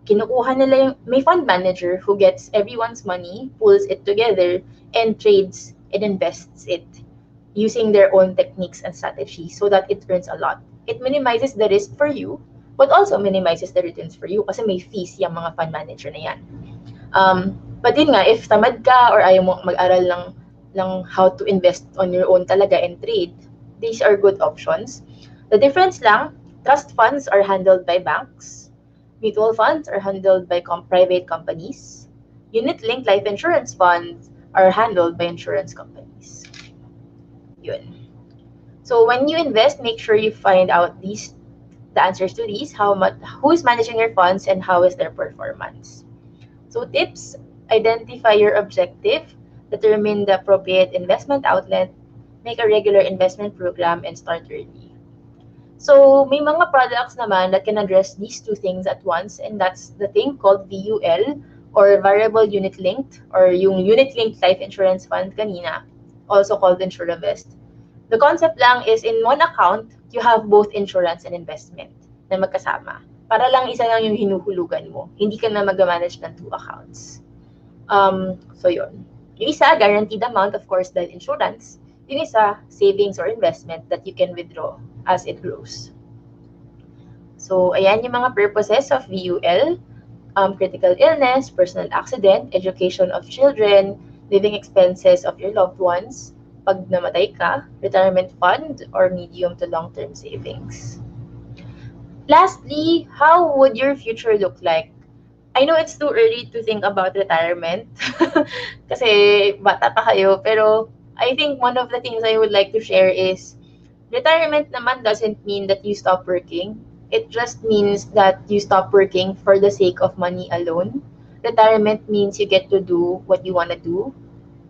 Kinukuha nila yung, may fund manager who gets everyone's money, pulls it together, and trades and invests it using their own techniques and strategies so that it earns a lot. It minimizes the risk for you, but also minimizes the returns for you kasi may fees yung mga fund manager na yan. But yun nga, if tamad ka or ayaw mo mag-aral lang how to invest on your own talaga and trade, these are good options. The difference lang, trust funds are handled by banks. Mutual funds are handled by private companies. Unit-linked life insurance funds are handled by insurance companies. Yun. So when you invest, make sure you find out the answers to these, who is managing your funds and how is their performance. So tips, identify your objective, determine the appropriate investment outlet, make a regular investment program, and start early. So may mga products naman that can address these two things at once, and that's the thing called VUL, or Variable Unit Linked, or yung Unit Linked Life Insurance Fund kanina, also called InsureVest. The concept lang is in one account, you have both insurance and investment na magkasama. Para lang isa lang yung hinuhulugan mo. Hindi ka na mag-manage ng two accounts. So yun. Yung isa, guaranteed amount, of course, dahil insurance. Yung isa, savings or investment that you can withdraw as it grows. So, ayan yung mga purposes of VUL. Critical illness, personal accident, education of children, living expenses of your loved ones, pag namatay ka, retirement fund, or medium to long-term savings. Lastly, how would your future look like? I know it's too early to think about retirement kasi bata pa kayo, pero I think one of the things I would like to share is retirement naman doesn't mean that you stop working. It just means that you stop working for the sake of money alone. Retirement means you get to do what you want to do.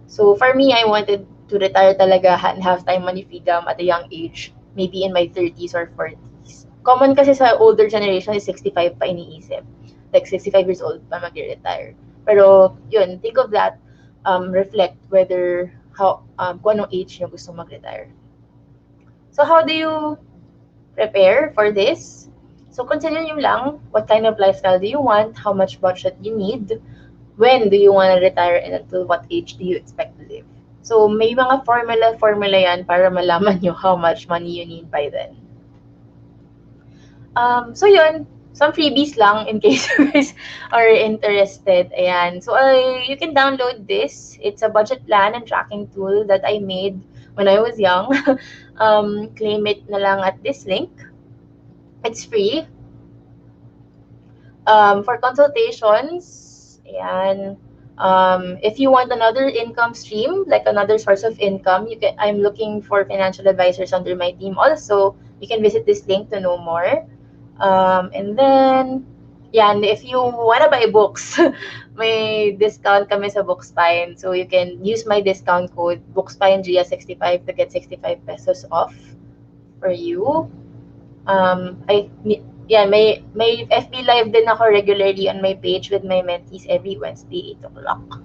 So for me, I wanted to retire talaga and have time money freedom at a young age, maybe in my 30s or 40s. Common kasi sa older generation is 65 pa iniisip. Like 65 years old pa mag-retire. Pero yun, think of that, reflect whether kung anong age nyo gusto mag-retire. So how do you prepare for this? So consider nyo lang what kind of lifestyle do you want, how much budget you need, when do you want to retire, and until what age do you expect to live. So may mga formula yan para malaman nyo how much money you need by then. So yun, some freebies lang in case you guys are interested. Ayan. So you can download this. It's a budget plan and tracking tool that I made when I was young. Claim it na lang at this link. It's free. For consultations, ayan. If you want another income stream, like another source of income, I'm looking for financial advisors under my team also. You can visit this link to know more. And then, yan, if you wanna buy books, may discount kami sa Bookspine. So you can use my discount code BookspineGia65 to get 65 pesos off for you. May FB Live din ako regularly on my page with my mentees every Wednesday, 8 o'clock.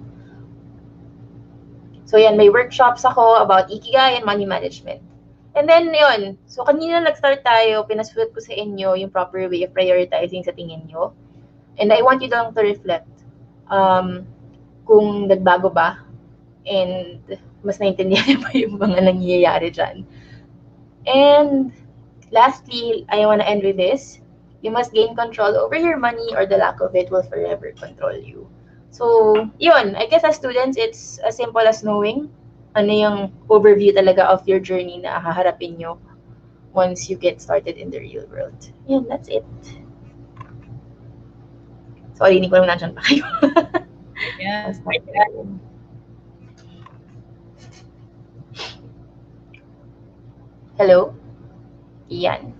So yan, may workshops ako about Ikigai and money management. And then, yun. So, kanina nag-start tayo, pinasulat ko sa inyo yung proper way of prioritizing sa tingin nyo. And I want you lang to reflect kung nagbago ba and mas naintindihan ba yung mga nangyayari dyan. And lastly, I want to end with this. You must gain control over your money or the lack of it will forever control you. So, yun. I guess as students, it's as simple as knowing ano yung overview talaga of your journey na haharapin nyo once you get started in the real world. Yun, that's it. Sorry, hindi ko naman nandiyan pa kayo. Yeah. Hello? Iyan.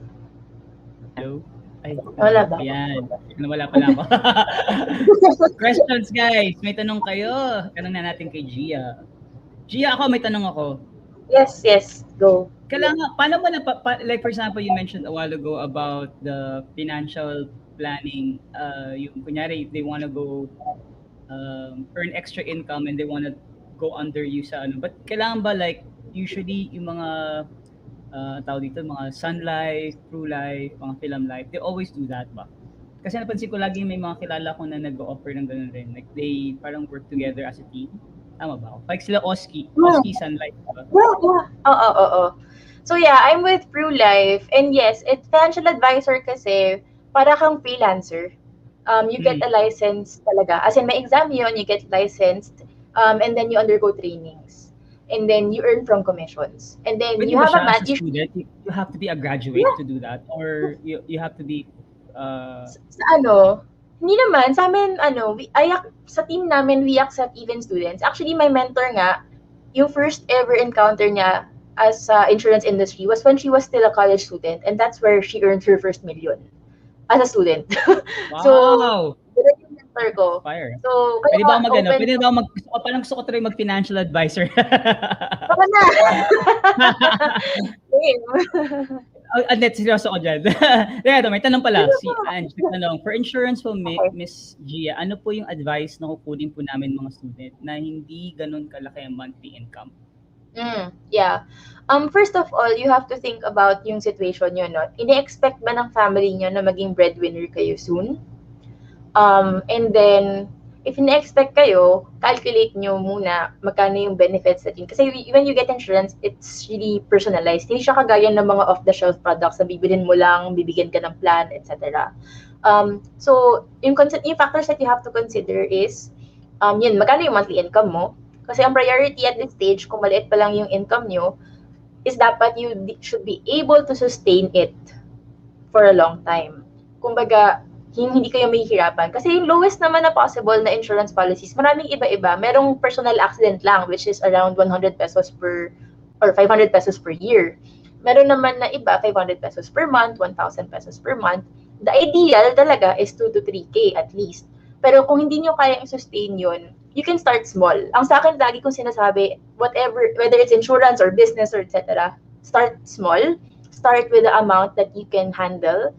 Hello? Ay, wala ba? Ayan. Wala pala ako. Questions, guys. May tanong kayo. Tanong na natin kay Gia. Gia, may tanong ako. Yes, go. Kailangan, paano mo like for example, you mentioned a while ago about the financial planning, yung kunyari, if they want to go earn extra income and they want to go under you sa ano. But kailangan ba like usually yung mga tawag dito, mga Sun Life, True Life, mga Film Life, they always do that ba? Kasi napansin ko lagi may mga kilala ko na nag-offer ng ganun rin. Like they parang work together as a team. Tama ba? Like sila Oski Sun Life. Ba? Yeah. Oo. So yeah, I'm with True Life. And yes, it's financial advisor kasi para kang freelancer. You get a license talaga. As in, may exam yun, you get licensed, and then you undergo trainings. And then you earn from commissions. And then Pwede you ba have a siya as a match. student? You have to be a graduate to do that? Or you have to be... Sa hindi naman, sa amin, sa team namin, we accept even students. Actually, my mentor nga, yung first ever encounter niya as insurance industry was when she was still a college student. And that's where she earned her first million as a student. Wow! So, yun yung mentor ko. Fire. So, Pwede ba gusto ko tuloy mag-financial advisor? Baka na! Net, seryoso ko dyan. May tanong pala. Si Ange, tanong, for insurance po, Miss Gia, ano po yung advice na kukunin po namin mga student na hindi ganun kalaki ang monthly income? Yeah. First of all, you have to think about yung situation nyo, no? Ini-expect ba ng family nyo na maging breadwinner kayo soon? And then, if ina-expect kayo, calculate nyo muna magkano yung benefits natin. Kasi when you get insurance, it's really personalized. Hindi siya kagaya ng mga off-the-shelf products na bibilin mo lang, bibigyan ka ng plan, etc. So, yung factors that you have to consider is, magkano yung monthly income mo? Kasi ang priority at this stage, kung maliit pa lang yung income nyo, is dapat you should be able to sustain it for a long time. Kumbaga, hindi kayo mahihirapan. Kasi yung lowest naman na possible na insurance policies, maraming iba-iba. Merong personal accident lang, which is around 100 pesos or 500 pesos per year. Meron naman na iba, 500 pesos per month, 1,000 pesos per month. The ideal talaga is 2 to 3K at least. Pero kung hindi nyo kaya sustain yun, you can start small. Ang sa akin, lagi kong sinasabi, whether it's insurance or business or etc., start small. Start with the amount that you can handle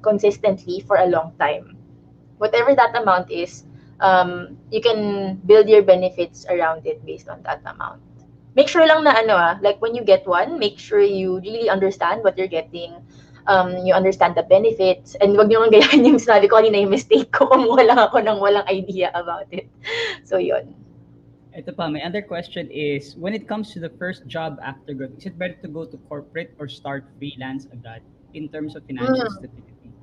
consistently for a long time. Whatever that amount is, you can build your benefits around it based on that amount. Make sure lang na like when you get one, make sure you really understand what you're getting. You understand the benefits, and wag niyo nga gayahin yung sinabi ko kanina yung mistake ko kung walang idea about it. So yun. Ito pa, my other question is, when it comes to the first job after grad, is it better to go to corporate or start freelance agad in terms of financial stability?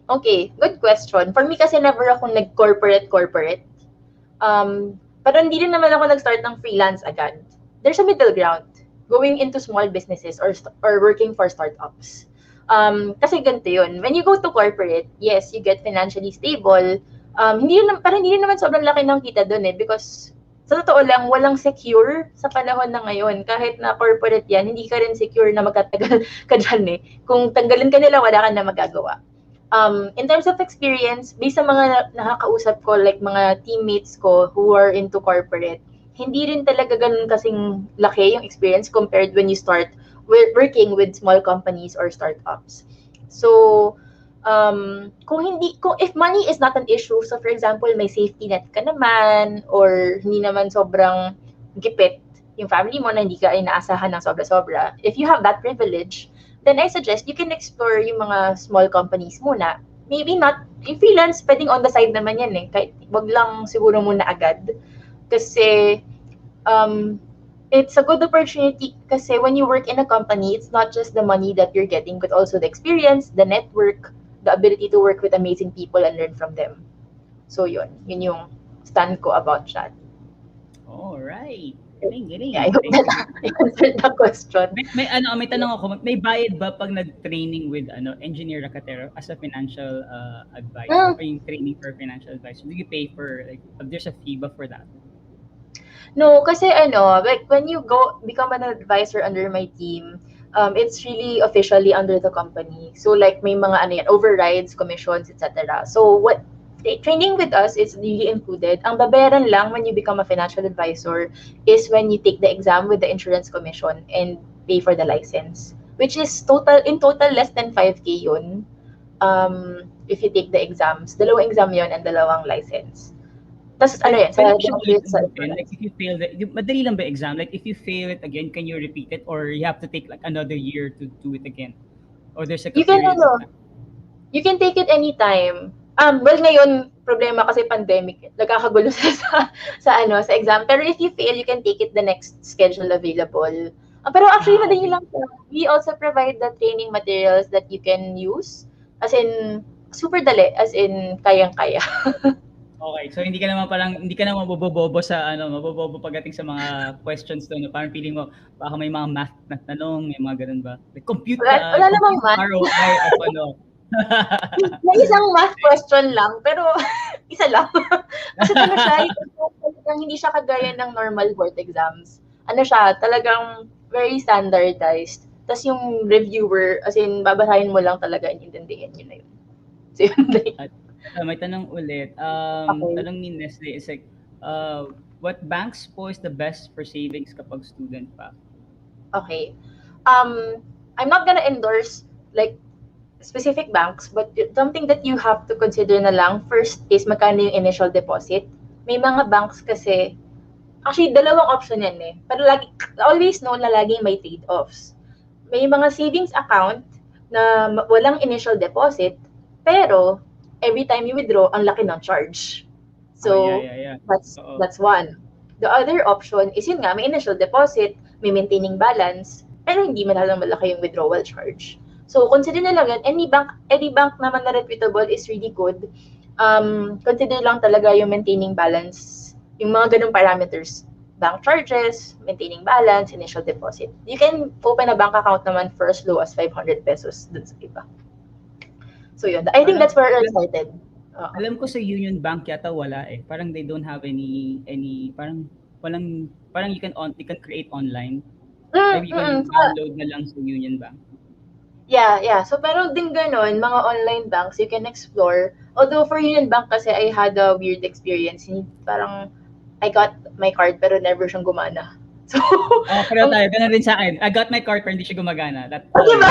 Okay, good question. For me kasi never ako nag-corporate. Pero hindi rin naman ako nag-start ng freelance agad. There's a middle ground. Going into small businesses or working for startups. Kasi ganito yun. When you go to corporate, yes, you get financially stable. Hindi rin naman sobrang laki ng kita doon because sa totoo lang, walang secure sa panahon na ngayon. Kahit na corporate yan, hindi ka rin secure na magtatagal ka dyan Kung tanggalin ka nila, wala ka na magagawa. In terms of experience, based sa mga nakakausap ko, like mga teammates ko who are into corporate, hindi rin talaga ganun kasing laki yung experience compared when you start working with small companies or startups. So, if money is not an issue, so for example, may safety net ka naman, or hindi naman sobrang gipit yung family mo na hindi ka inaasahan ng sobra-sobra, if you have that privilege, then I suggest you can explore yung mga small companies muna. Maybe not, yung freelance, pwedeng on the side naman yan Kahit wag lang siguro muna agad. Kasi, it's a good opportunity kasi when you work in a company, it's not just the money that you're getting, but also the experience, the network, the ability to work with amazing people and learn from them. So yun yung stand ko about that. All right. Galing. Yeah, I hope that I answered the question. May tanong ako, may bayad ba pag nag-training with Engineer Racatero as a financial advisor, or yung training for financial advisor? Do you pay for, like, there's a fee ba for that? No, kasi like when you become an advisor under my team, it's really officially under the company. So like may mga overrides, commissions, etc. So what training with us is really included. Ang babayaran lang when you become a financial advisor is when you take the exam with the insurance commission and pay for the license, which is in total less than 5K yun. If you take the exams, dalawang exam yun and dalawang license. Tas ano yan, sa Pwede mo siya graduate ulit sa ubutin? Like if you fail madali lang ba exam? Like if you fail it again, can you repeat it? Or you have to take like another year to do it again? Or there's like a You can period of ano, time? you can take it anytime. Well, ngayon, problema kasi pandemic, nagkakagulo sa exam. Pero if you fail, you can take it the next schedule available. Pero actually, madali Okay. lang siya. We also provide the training materials that you can use. As in, super dali. As in, kayang-kaya. Okay, so hindi ka naman mabobobo sa mabobobo pagdating sa mga questions doon. Parang feeling mo baka may mga math na tanong, may mga ganun ba? Like Wala namang compute math. ROI of ano. May isang math question lang, pero isa lang. Kasi ano siya, yung hindi siya kagaya ng normal board exams. Ano siya, talagang very standardized. Tapos yung reviewer, as in, babasahin mo lang talaga and intindihin yun na yun. So yun na yun. At may tanong ulit. Okay. Tanong ni Nestle is like, what banks po is the best for savings kapag student pa? Okay. I'm not gonna endorse like specific banks, but something that you have to consider na lang first is magkano yung initial deposit. May mga banks kasi, actually, dalawang option yan eh. Pero always know na laging may trade-offs. May mga savings account na walang initial deposit, pero every time you withdraw, ang laki ng charge. So, Yeah. that's one. The other option is yun nga, may initial deposit, may maintaining balance, pero hindi masyadong malaki yung withdrawal charge. So, consider na lang yan. Any bank naman na reputable is really good. Consider lang talaga yung maintaining balance, yung mga ganung parameters. Bank charges, maintaining balance, initial deposit. You can open a bank account naman for as low as 500 pesos dun sa iba. So yun, I think that's where I started. Alam ko sa Union Bank yata wala eh. Parang they don't have any parang you can create online. Maybe you can download na lang sa Union Bank. Yeah. So, pero din ganon, mga online banks, you can explore. Although, for Union Bank kasi, I had a weird experience. Parang, I got my card, pero never siyang gumana. So, pero tayo, ganun rin sa akin. I got my card, pero hindi siya gumagana. diba?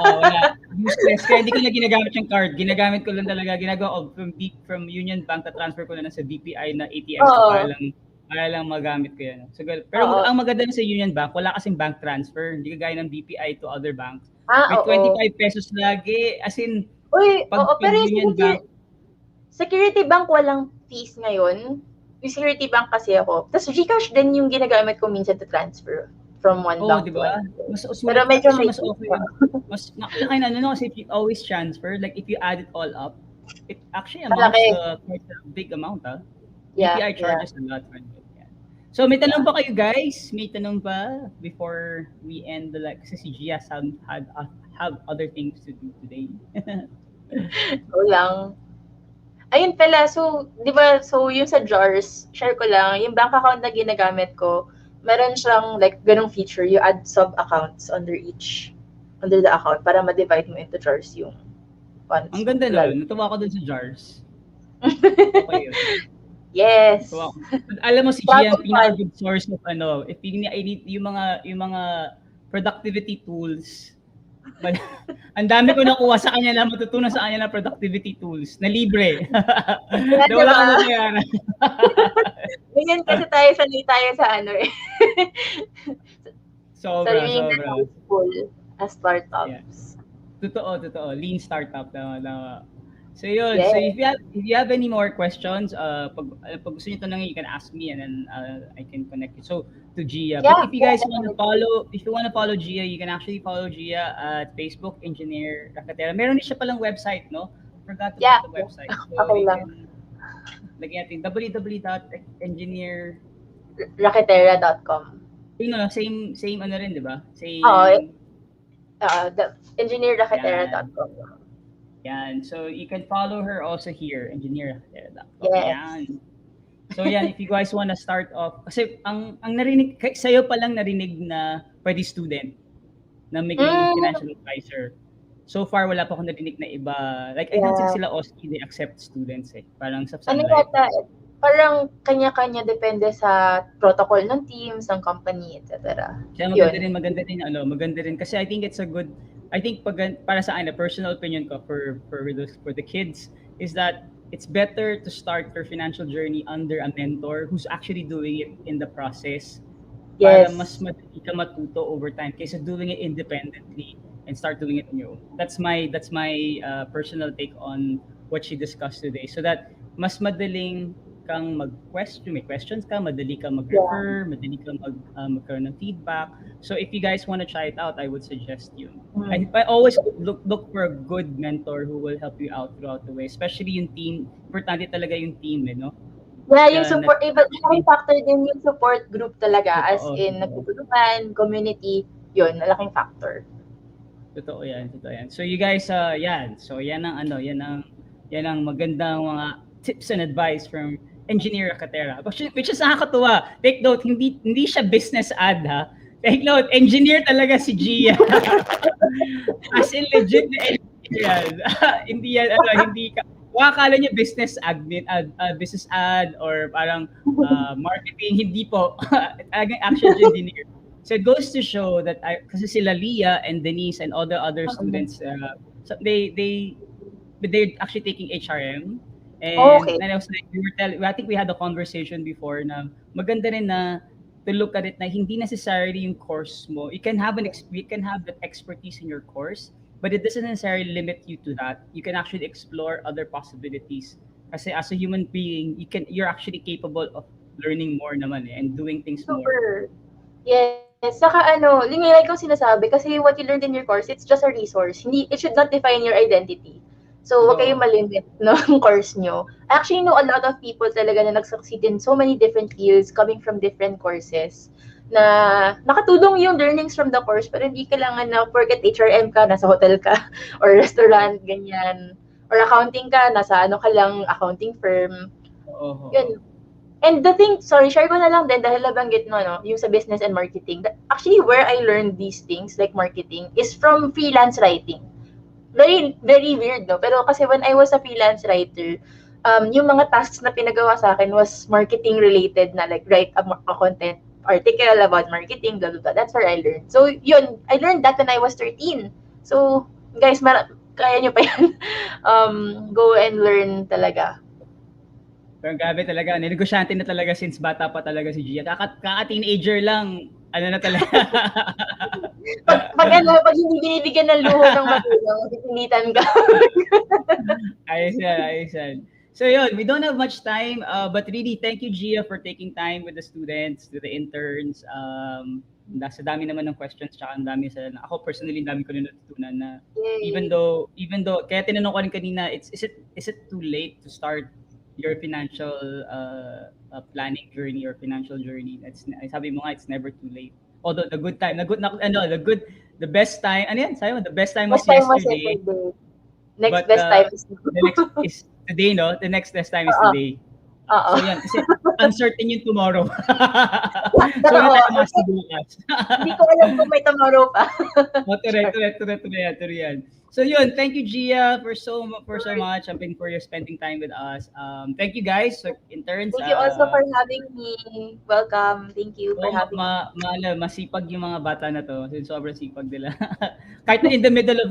Wala. Useless. Kaya hindi ko na ginagamit yung card. Ginagamit ko lang talaga. Ginagawa ko from Union Bank, transfer ko na sa BPI na ATM. So, para lang magamit ko yan. So, pero ang maganda sa Union Bank, wala kasing bank transfer. Hindi kagaya ng BPI to other banks. May 25 pesos lagi. As in, pero yung security bank walang fees ngayon. Yung security bank kasi ako. Tapos Gcash din yung ginagamit ko minsan to transfer from one bank to one. Pero medyo mas okay. Mas kasi if you always transfer, like if you add it all up, it actually amounts to quite a big amount. BPI charges a lot for it. So may tanong pa kayo guys? May tanong pa before we end the like kasi si Gia have other things to do today. lang. Ayun pala, so, di ba, so yung sa jars, share ko lang, yung bank account na ginagamit ko, meron siyang like ganong feature, you add sub-accounts under the account para ma-divide mo into jars yung funds. Ang ganda nun, natuwa ko dun sa jars. Okay yun. Yes. Alam mo si Gia ang pinaka-good source of if yung mga productivity tools. Ang dami ko nakuha sa kanya na matutunan sa kanya na productivity tools na libre. Wala akong mabayaran. Ganyan kasi sanay tayo sa Sobra. As startups. Yeah. Totoo. Lean startup na. So yun. Yes. So if you have any more questions, pag gusto niyo tanongin, you can ask me and then I can connect you. So to Gia. Yeah, but if you guys want to follow Gia, you can actually follow Gia at Facebook Engineer Rakatera. Meron din siya palang website, no? Forgot to put the website. So okay lang. Lagyan natin www.engineerrakatera.com. Same ano rin, di ba? Same. The engineerrakatera.com. Yan. So you can follow her also here, engineerrakatera.com. Yes. Yan. So yan, if you guys want to start off, kasi ang narinig, sa'yo palang narinig na pwede student na maging financial advisor. So far, wala pa akong narinig na iba. Like, I don't think sila OSCE, they accept students eh. Parang sa parang kanya-kanya depende sa protocol ng teams, ng company, etc. Kaya maganda rin kasi I think it's a good, para sa akin, a personal opinion ko for the kids is that it's better to start your financial journey under a mentor who's actually doing it in the process para mas Yes. madali ka matuto over time kaysa doing it independently and start doing it on your own. That's my personal take on what she discussed today. So that mas madaling kang mag-question, may questions ka, madali ka Yeah. mag-refer, madali ka magkaroon ng feedback. So if you guys want to try it out, I would suggest yun. Mm. I always look for a good mentor who will help you out throughout the way, especially yung team. Importante talaga yung team, no? Yeah, yung Na support, iba, malaking actually, factor din yung support group talaga, as totoo, in totoo. nagtutulungan, community, yun, malaking factor. Totoo yan, totoo yan. So you guys, yan. So yan ang yan ang magandang mga tips and advice from Engineer Katera. Which is nakakatuwa. Take note, hindi siya business ad ha. Take note, engineer talaga si Gia. As in legit na engineer yan. Hindi yan, hindi ka, akala niyo business admin, business ad or parang marketing, hindi po. Actual engineer. So it goes to show that kasi sila Leah and Denise and all the other students, so they're actually taking HRM. And Okay. then I was like, I think we had a conversation before na maganda rin na to look at it na hindi necessarily yung course mo. You can have that expertise in your course, but it doesn't necessarily limit you to that. You can actually explore other possibilities. Kasi as a human being, you're actually capable of learning more naman and doing things more. Super. Yes. Saka like kong sinasabi, kasi what you learned in your course, it's just a resource. It should not define your identity. So, huwag kayong malimit ng course nyo. I actually know a lot of people talaga na nag-succeed in so many different fields coming from different courses na nakatulong yung learnings from the course, pero hindi kailangan na porket HRM ka, nasa hotel ka, or restaurant, ganyan. Or accounting ka, nasa ka lang, accounting firm. Yun. And the thing, sorry, share ko na lang din dahil nabanggit mo, yung sa business and marketing. Actually, where I learned these things, like marketing, is from freelance writing. Very, very weird, no? Pero kasi when I was a freelance writer, yung mga tasks na pinagawa sa akin was marketing related na, like write a content article about marketing, blah, blah, blah. That's where I learned. So, yun, I learned that when I was 13. So, guys, kaya nyo pa yan. Go and learn talaga. Pero grabe talaga, negosyante na talaga since bata pa talaga si Gia. Kaka-teenager lang, na talaga. pag hindi binibigyan ng luho ng magulang, pipilitan ka. Ayos yan. So yun, we don't have much time, but really, thank you, Gia, for taking time with the students, with the interns. Sa dami naman ng questions, tsaka ang dami ako personally, dami ko rin natutunan na even though, kaya tinanong ko rin kanina, is it too late to start your financial planning journey or financial journey? Sabi mo nga, it's never too late. Although the best time, the best time was yesterday. Next best time is the next is today, no? The next best time is today. So yan, kasi uncertain yung tomorrow. So wala tayo masibukas. Hindi ko alam kung may tomorrow pa. Tuloy yan. So yun, thank you, Gia, for so much. For your spending time with us. Thank you, guys, so interns. Thank you also for having me. Welcome. Thank you for having me. Masipag yung mga bata na to. Sobrang sipag nila. Kahit na in the middle of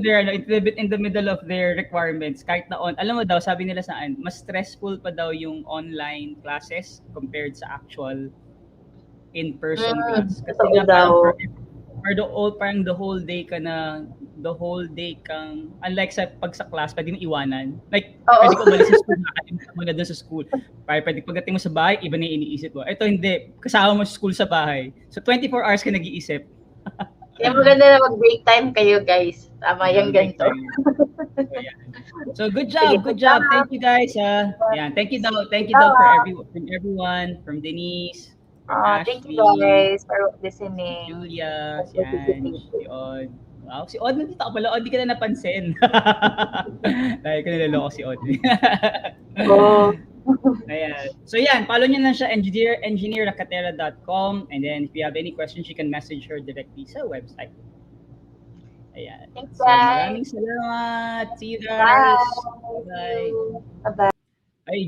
their requirements, kahit na alam mo daw, sabi nila saan, mas stressful pa daw yung online classes compared sa actual in-person class. Kasi nga parang the whole day kang, unlike sa class, pwede mo iwanan. Like, pwede ko umalis sa school, nakalimutan mo na doon sa school. Pwede pagdating mo sa bahay, iba na yung iniisip mo. Ito hindi, kasama mo sa school sa bahay. So 24 hours ka nag-iisip. Kaya maganda na mag-break time kayo, guys. Tama yung ganito. So good job. Thank you, guys. Thank you daw from everyone, from Denise. Thank you guys for listening. Julia, si Odd. Wow, si Odd nandito ka pala. Odd, di ka na napansin. Dahil ka nilaloko si Odd. Ayan. So yan, follow nyo lang siya, engineeracatera.com, and then if you have any questions, you can message her directly sa website. Ayan. Thanks, so maraming salamat. See you guys. Bye. Bye.